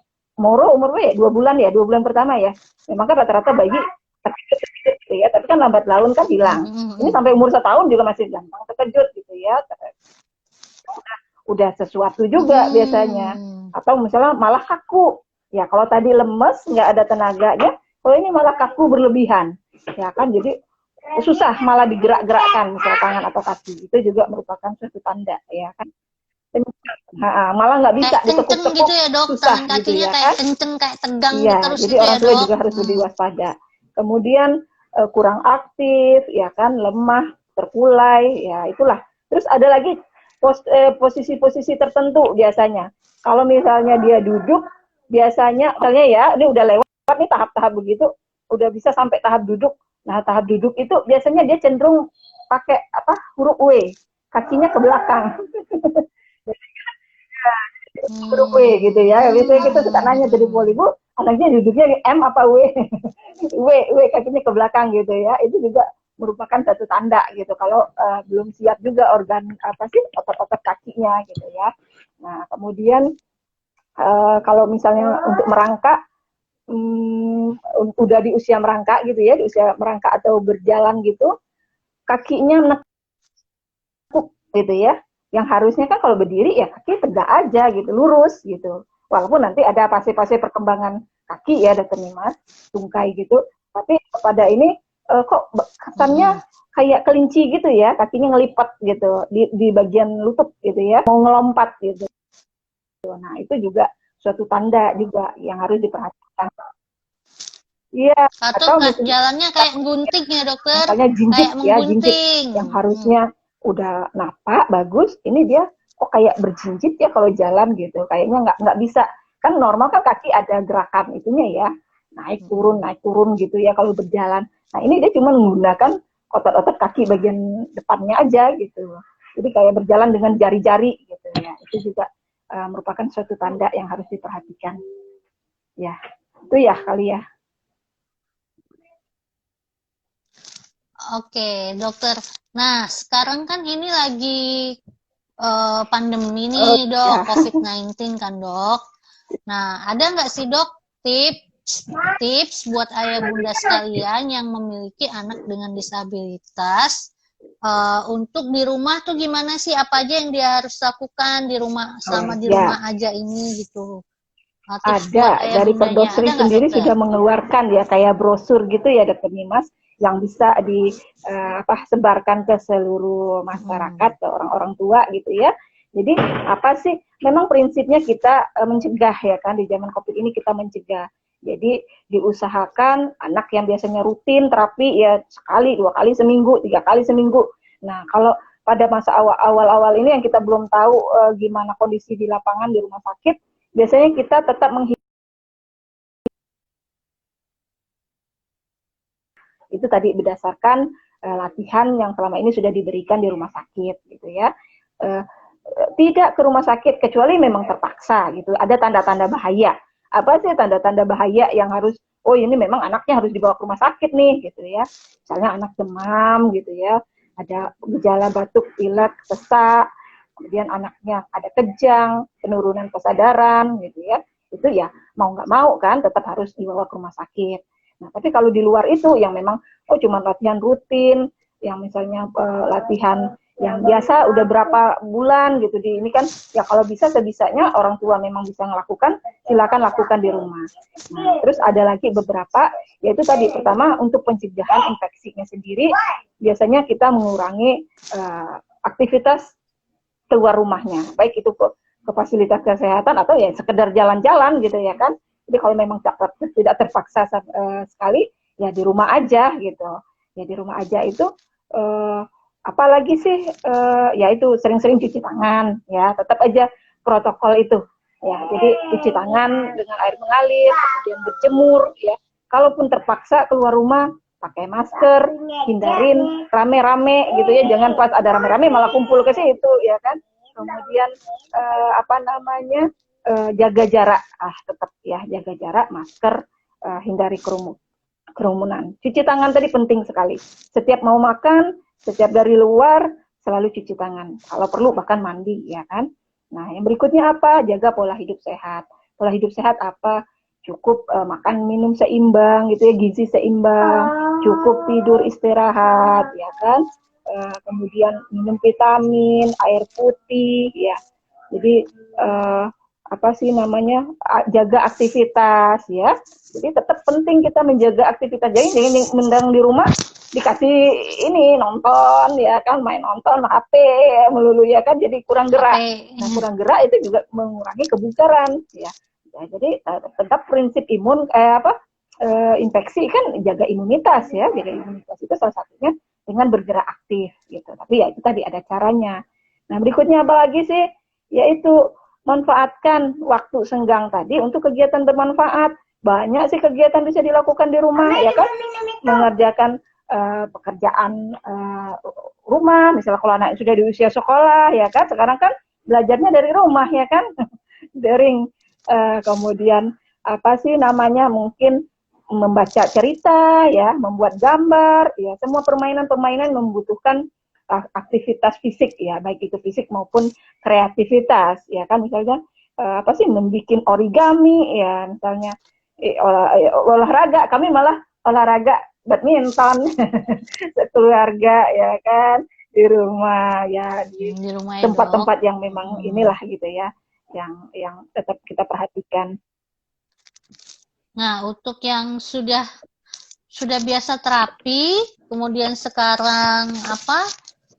Moro umurnya ya 2 bulan ya, 2 bulan pertama ya. Memang kan rata-rata bayi terkejut gitu ya, tapi kan lambat laun kan hilang. Ini sampai umur 1 tahun juga masih gampang terkejut gitu ya. Udah sesuatu juga biasanya. Atau misalnya malah kaku. Ya kalau tadi lemes, nggak ada tenaganya, kalau ini malah kaku berlebihan. Ya kan, jadi susah malah digerak-gerakkan misalnya tangan atau kaki. Itu juga merupakan suatu tanda ya kan. Malah nggak bisa ditekuk-tekuk gitu ya dok, susah tangan kakinya gitu ya kayak kan. kenceng, kayak tegang Iya, terus jadi gitu orang ya tua dok. juga harus lebih waspada. Kemudian kurang aktif ya kan, lemah, terkulai ya itulah. Terus ada lagi posisi-posisi tertentu biasanya. Kalau misalnya dia duduk, biasanya misalnya ya ini udah lewat nih tahap-tahap begitu, udah bisa sampai tahap duduk. Nah tahap duduk itu biasanya dia cenderung pakai apa, huruf W, kakinya ke belakang. Huruf W gitu ya. Biasanya kita suka nanya dari poli, Bu, anaknya duduknya M apa W? W kakinya ke belakang gitu ya. Itu juga merupakan satu tanda gitu. Kalau belum siap juga organ apa sih, otot-otot kakinya gitu ya. Nah kemudian kalau misalnya untuk merangkak, udah di usia merangkak gitu ya, di usia merangkak atau berjalan gitu, kakinya menekuk gitu ya. Yang harusnya kan kalau berdiri ya kaki tegak aja gitu, lurus gitu. Walaupun nanti ada fase-fase perkembangan kaki ya, Dokter Nimas, tungkai gitu. Tapi pada ini kok kesannya kayak kelinci gitu ya, kakinya ngelipat gitu di bagian lutut gitu ya, mau ngelompat gitu. Nah itu juga suatu tanda juga yang harus diperhatikan. Iya, Atau atau misalnya jalannya kayak gunting ya dokter, misalnya jinjit kayak ya, jinjit menggunting. yang harusnya udah napak bagus, ini dia kok kayak berjinjit ya kalau jalan gitu, kayaknya nggak bisa. Kan normal kan kaki ada gerakan itunya ya, naik turun gitu ya kalau berjalan. Nah ini dia cuma menggunakan otot-otot kaki bagian depannya aja gitu, jadi kayak berjalan dengan jari-jari gitu ya. Itu juga merupakan suatu tanda yang harus diperhatikan ya. Itu ya kali ya. Oke, dokter. Nah, sekarang kan ini lagi pandemi nih, dok, Ya. COVID-19 kan, dok. Nah, ada nggak sih, dok, tips buat ayah bunda sekalian yang memiliki anak dengan disabilitas untuk di rumah tuh gimana sih? Apa aja yang dia harus lakukan di rumah selama di rumah aja ini gitu? Ada, dari Perdosri sendiri sudah mengeluarkan ya kayak brosur gitu ya, Dokter Nimas, yang bisa disebarkan ke seluruh masyarakat, ke orang-orang tua gitu ya. Jadi apa sih? Memang prinsipnya kita mencegah ya kan, di zaman COVID ini kita mencegah. Jadi diusahakan anak yang biasanya rutin terapi ya sekali, 2 kali seminggu, 3 kali seminggu. Nah kalau pada masa awal-awal ini yang kita belum tahu gimana kondisi di lapangan di rumah sakit, biasanya kita tetap itu tadi berdasarkan latihan yang selama ini sudah diberikan di rumah sakit gitu ya. Tidak ke rumah sakit kecuali memang terpaksa gitu. Ada tanda-tanda bahaya. Apa sih tanda-tanda bahaya yang harus, oh ini memang anaknya harus dibawa ke rumah sakit nih gitu ya. Misalnya anak demam gitu ya, ada gejala batuk, pilek, sesak, kemudian anaknya ada kejang, penurunan kesadaran gitu ya. Itu ya mau nggak mau kan tetap harus dibawa ke rumah sakit. Nah, tapi kalau di luar itu yang memang cuma latihan rutin, yang misalnya latihan yang biasa udah berapa bulan gitu di ini kan ya kalau bisa sebisanya orang tua memang bisa melakukan, silakan lakukan di rumah. Nah, terus ada lagi beberapa, yaitu tadi pertama untuk pencegahan infeksinya sendiri, biasanya kita mengurangi aktivitas keluar rumahnya, baik itu ke fasilitas kesehatan atau ya sekedar jalan-jalan gitu ya kan. Jadi kalau memang tidak terpaksa sekali, ya di rumah aja gitu. Ya di rumah aja itu apalagi sih ya itu sering-sering cuci tangan ya, tetap aja protokol itu ya. Jadi cuci tangan dengan air mengalir, kemudian berjemur ya. kalaupun terpaksa keluar rumah, pakai masker, hindarin rame-rame gitu ya, jangan pas ada rame-rame malah kumpul ke situ ya kan. Kemudian jaga jarak, tetap ya jaga jarak, masker, hindari kerumunan. Cuci tangan tadi penting sekali. Setiap mau makan, setiap dari luar selalu cuci tangan. Kalau perlu bahkan mandi ya kan. Nah, yang berikutnya apa? Jaga pola hidup sehat. Pola hidup sehat apa? Cukup makan minum seimbang gitu ya, gizi seimbang, cukup tidur istirahat ya kan, kemudian minum vitamin, air putih ya. Jadi jaga aktivitas ya. Jadi tetap penting kita menjaga aktivitas. Jadi jangan mendang di rumah dikasih ini nonton ya kan, main nonton HP ya, melulu ya kan, jadi kurang gerak. Nah, kurang gerak itu juga mengurangi kebugaran ya. Ya, jadi tetap prinsip infeksi kan jaga imunitas ya, jaga imunitas itu salah satunya dengan bergerak aktif gitu. Tapi ya itu tadi ada caranya. Nah berikutnya apa lagi sih? Yaitu manfaatkan waktu senggang tadi untuk kegiatan bermanfaat. Banyak sih kegiatan bisa dilakukan di rumah ya kan, mengerjakan pekerjaan rumah, misalnya kalau anak sudah di usia sekolah ya kan, sekarang kan belajarnya dari rumah ya kan, daring. Kemudian mungkin membaca cerita ya, membuat gambar ya, semua permainan-permainan membutuhkan aktivitas fisik ya, baik itu fisik maupun kreativitas ya kan, misalnya membuat origami ya, misalnya olahraga, kami malah olahraga badminton keluarga ya kan, di rumah ya, di tempat-tempat yang memang inilah gitu ya, yang tetap kita perhatikan. Nah, untuk yang sudah biasa terapi, kemudian sekarang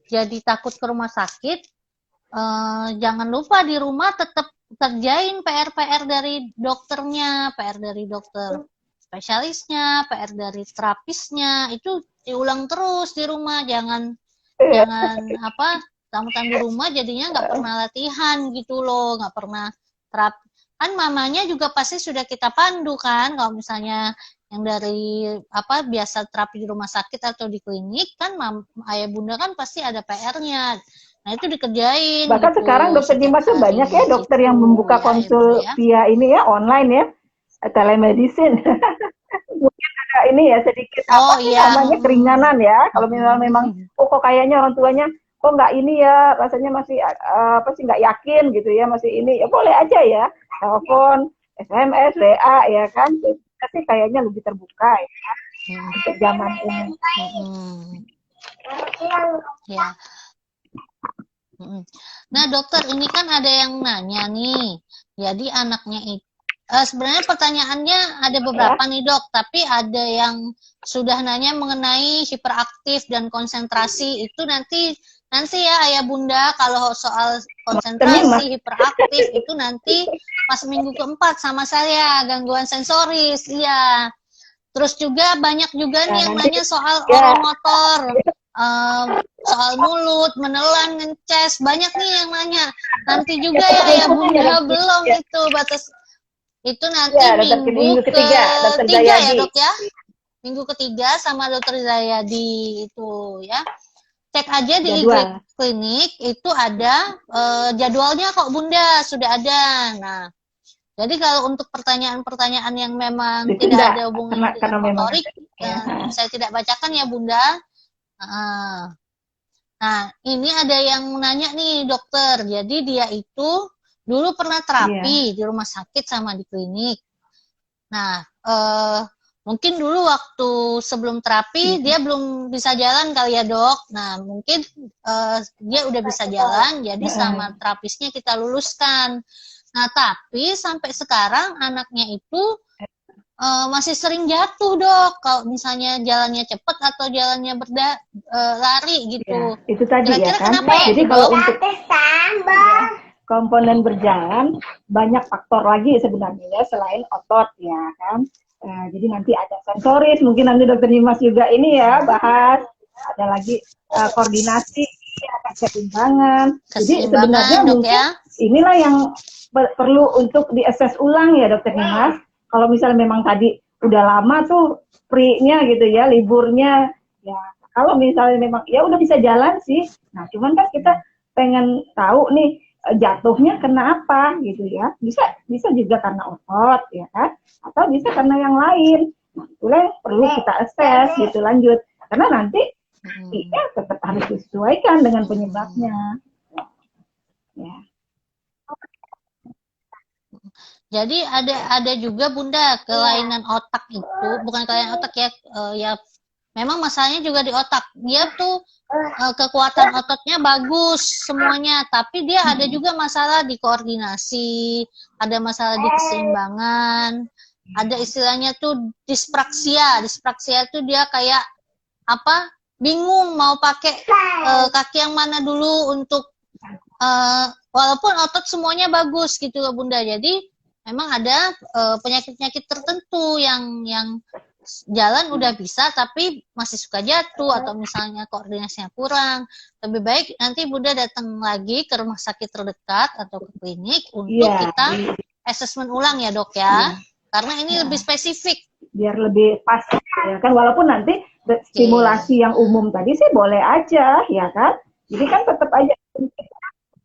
jadi takut ke rumah sakit, jangan lupa di rumah tetap kerjain PR-PR dari dokternya, PR dari dokter spesialisnya, PR dari terapisnya, itu diulang terus di rumah, jangan tamutan di rumah jadinya nggak pernah latihan gitu loh, nggak pernah terapi. Kan mamanya juga pasti sudah kita pandu kan, kalau misalnya yang dari biasa terapi di rumah sakit atau di klinik kan, ayah bunda kan pasti ada PR-nya. Nah itu dikerjain. Bahkan gitu, sekarang dokter Dimas tuh banyak ya dokter yang membuka konsul via ini ya, online ya, telemedicine. Mungkin ada ini ya sedikit namanya keringanan ya. Kalau memang kok kayaknya orang tuanya kok nggak ini ya, rasanya masih nggak yakin gitu ya, masih ini ya, boleh aja ya, telepon, SMS, WA ya kan, tapi kayaknya lebih terbuka ya untuk zaman ini. Ya. Nah dokter, ini kan ada yang nanya nih, jadi anaknya itu sebenarnya pertanyaannya ada beberapa nih dok, tapi ada yang sudah nanya mengenai hiperaktif dan konsentrasi. Itu nanti ya ayah bunda, kalau soal konsentrasi hiperaktif itu nanti pas minggu keempat sama saya, gangguan sensoris, iya. Terus juga banyak juga nih yang nanya soal oromotor, soal mulut, menelan, ngeces, banyak nih yang nanya. Nanti juga ya ayah bunda, belum itu batas. Itu nanti minggu ketiga ya dok ya, minggu ketiga sama dokter Zayadi itu ya. Cek aja di klinik itu ada jadwalnya kok bunda, sudah ada. Nah jadi kalau untuk pertanyaan-pertanyaan yang memang tidak ada hubungannya dengan motorik, saya tidak bacakan ya bunda. Nah ini ada yang nanya nih dokter, jadi dia itu dulu pernah terapi di rumah sakit sama di klinik. Nah, mungkin dulu waktu sebelum terapi dia belum bisa jalan kali ya dok. Nah, mungkin dia udah bisa jalan, jadi sama terapisnya kita luluskan. Nah, tapi sampai sekarang anaknya itu masih sering jatuh dok. Kalau misalnya jalannya cepat atau jalannya lari gitu. Ya, itu tadi kira-kira ya kan. Kenapa ya? Jadi kalau untuk komponen berjalan banyak faktor lagi sebenarnya ya, selain otot ya kan. Jadi nanti ada sensoris, mungkin nanti dokter Dimas juga ini ya bahas. Ada lagi koordinasi, ada keseimbangan. Jadi sebenarnya mungkin inilah yang perlu untuk diakses ulang ya dokter Dimas. Kalau misalnya memang tadi udah lama tuh free-nya gitu ya, liburnya. Ya, kalau misalnya memang ya udah bisa jalan sih. Nah, cuman kan kita pengen tahu nih jatuhnya kena apa gitu ya. Bisa juga karena otot ya kan, atau bisa karena yang lain. Nah, itulah yang perlu kita assess gitu lanjut. Karena nanti ya tetap harus disesuaikan dengan penyebabnya. Ya. Jadi ada juga Bunda kelainan otak itu, bukan kelainan otak ya, ya memang masalahnya juga di otak. Dia tuh kekuatan ototnya bagus semuanya, tapi dia ada juga masalah di koordinasi, ada masalah di keseimbangan, ada istilahnya tuh dispraksia. Dispraksia tuh dia kayak apa? Bingung mau pakai kaki yang mana dulu untuk walaupun otot semuanya bagus gitu loh Bunda. Jadi memang ada penyakit-penyakit tertentu yang jalan udah bisa tapi masih suka jatuh atau misalnya koordinasinya kurang. Lebih baik nanti Bunda datang lagi ke rumah sakit terdekat atau ke klinik untuk kita assessment ulang ya Dok ya. Karena ini lebih spesifik. Biar lebih pas ya kan, walaupun nanti stimulasi yang umum tadi sih boleh aja ya kan. Jadi kan tetap aja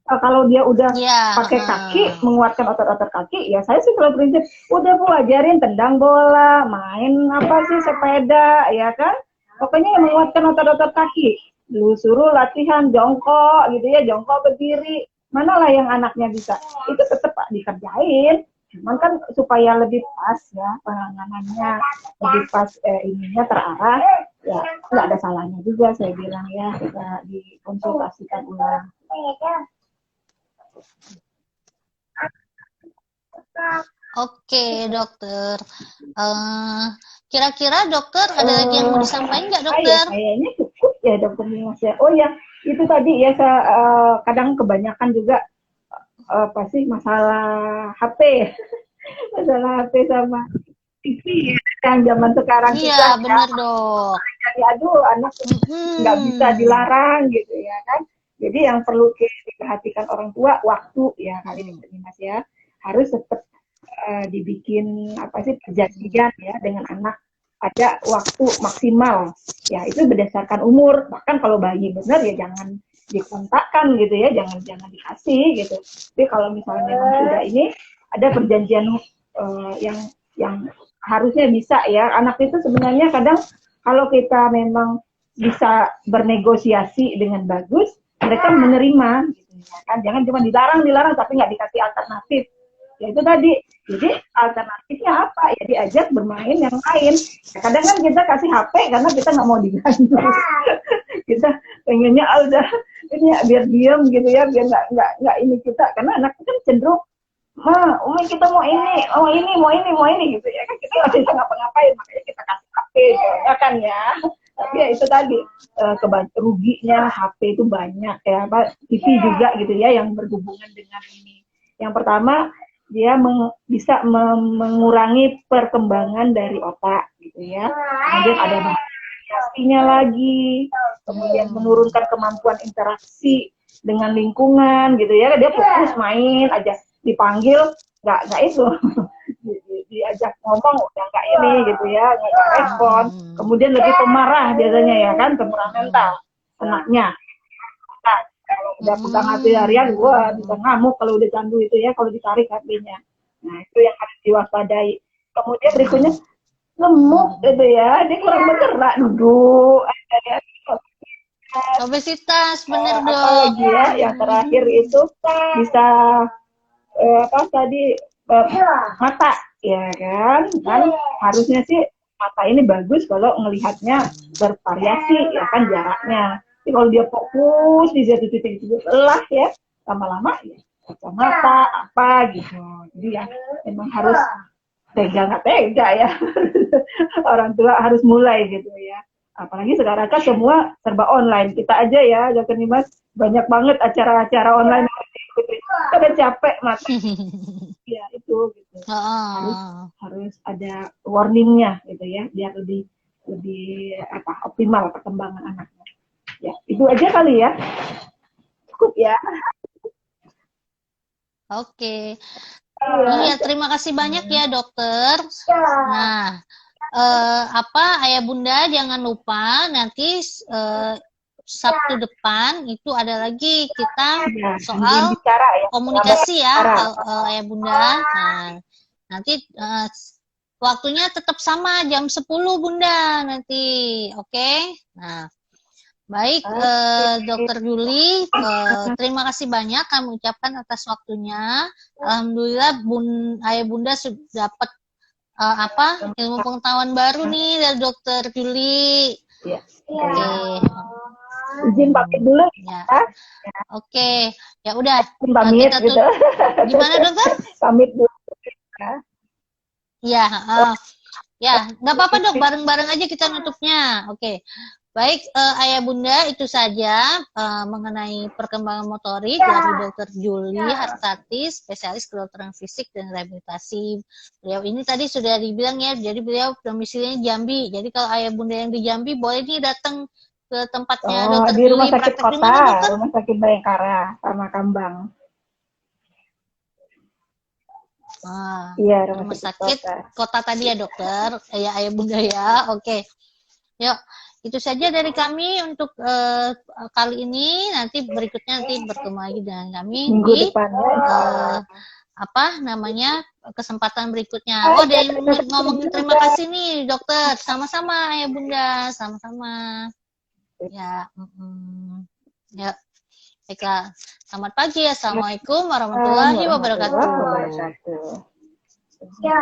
kalau dia udah pakai kaki, menguatkan otot-otot kaki, ya saya sih kalau prinsip, udah Bu ajarin tendang bola, main apa sih sepeda, ya kan? Pokoknya yang menguatkan otot-otot kaki. Lu suruh latihan jongkok gitu ya, jongkok berdiri. Manalah yang anaknya bisa. Itu tetap dikerjain. Cuman kan supaya lebih pas ya penanganannya, lebih pas ininya terarah, ya nggak ada salahnya juga saya bilang ya, kita dikonsultasikan ulang. Oke, dokter. Kira-kira dokter ada lagi yang mau disampaikan nggak, dokter? Kayaknya cukup ya, dokter Dimas ya. Oh ya, itu tadi ya, kadang kebanyakan juga pasti masalah HP, masalah HP sama TV yang zaman sekarang iya, juga. Iya, benar dok. Jadi aduh, anak nggak bisa dilarang gitu ya kan. Jadi yang perlu diperhatikan orang tua waktu ya kali ini Mas ya, harus tetap dibikin apa sih perjanjian ya dengan anak, ada waktu maksimal ya, itu berdasarkan umur. Bahkan kalau bayi benar ya jangan dikontakkan gitu ya, jangan dikasih gitu. Tapi kalau misalnya memang sudah ini ada perjanjian yang harusnya bisa ya. Anak itu sebenarnya kadang kalau kita memang bisa bernegosiasi dengan bagus, mereka menerima gitu ya kan. Jangan cuma dilarang tapi nggak dikasih alternatif. Ya itu tadi. Jadi alternatifnya apa? Ya diajak bermain yang lain. Ya, kadang kan kita kasih HP karena kita nggak mau diganggu. Kita pengennya udah ini ya, biar diem gitu ya, biar nggak ini kita. Karena anak kan cenderung, Umi kita mau ini gitu ya kan, kita nggak bisa ngapa-ngapain, makanya kita kasih HP ya kan ya. Tapi ya itu tadi ruginya HP itu banyak ya, TV juga gitu ya yang berhubungan dengan ini. Yang pertama dia bisa mengurangi perkembangan dari otak gitu ya. Kemudian ada bahasanya lagi, kemudian menurunkan kemampuan interaksi dengan lingkungan gitu ya. Dia fokus main aja, dipanggil nggak itu diajak ngomong udah nggak ini gitu ya, nggak respon. Kemudian lebih pemarah biasanya ya kan, temperamental anaknya. Nah, kalau udah pegang HP harian, gua bisa ngamuk kalau udah candu itu ya, kalau ditarik HP-nya. Nah itu yang harus diwaspadai. Kemudian berikutnya lemuk gitu ya, dia kurang bergerak, duduk ya. Obesitas, bener dong. Apalagi ya, yang terakhir itu bisa apa tadi mata ya kan harusnya sih mata ini bagus kalau ngelihatnya bervariasi ya kan jaraknya. Tapi kalau dia fokus di satu titik lah ya, lama-lama ya mata apa gitu. Jadi ya memang harus nggak tega ya. Orang tua harus mulai gitu ya. Apalagi sekarang kan semua serba online. Kita aja ya, Dokter Dimas, banyak banget acara-acara online. Udah capek mata. Ya itu gitu. Harus ada warningnya gitu ya, biar lebih optimal perkembangan anaknya. Ya itu aja kali ya. Cukup ya. Oke. Iya, terima kasih banyak ya dokter. Nah, Ayah bunda jangan lupa nanti Sabtu depan itu ada lagi kita soal bicara, ya, komunikasi ya, ayah bunda. Nah, nanti waktunya tetap sama jam 10 bunda nanti, oke? Nah, baik, Dokter Juli, terima kasih banyak kami ucapkan atas waktunya. Alhamdulillah ayah bunda sudah dapat ilmu pengetahuan baru nih dari Dokter Juli. Ya. Oke. Izin pamit dulu ya. Oke, ya udah. Pamit gitu. Gimana dokter? Pamit dulu. Ya, ya, nggak apa-apa dok, bareng-bareng aja kita nutupnya. Oke. Baik, ayah bunda itu saja mengenai perkembangan motorik dari Dokter Juli Hartati, spesialis kedokteran fisik dan rehabilitasi. Beliau ini tadi sudah dibilang ya, jadi beliau domisilinya Jambi. Jadi kalau ayah bunda yang di Jambi boleh nih datang ke tempatnya Dokter di Juli. rumah sakit praktek kota, di mana, dokter? Rumah sakit Bayangkara sama Kambang. Iya, rumah sakit kota tadi ya dokter, ya ayah bunda ya. Oke. Yuk, itu saja dari kami untuk kali ini. Nanti berikutnya bertemu lagi dengan kami minggu di depannya. Kesempatan berikutnya. Oh, ada yang ngomongin terima kasih nih dokter. Sama-sama ayah bunda, sama-sama. Ya, ya. Baiklah. Selamat pagi. Assalamualaikum warahmatullahi wabarakatuh. Ya.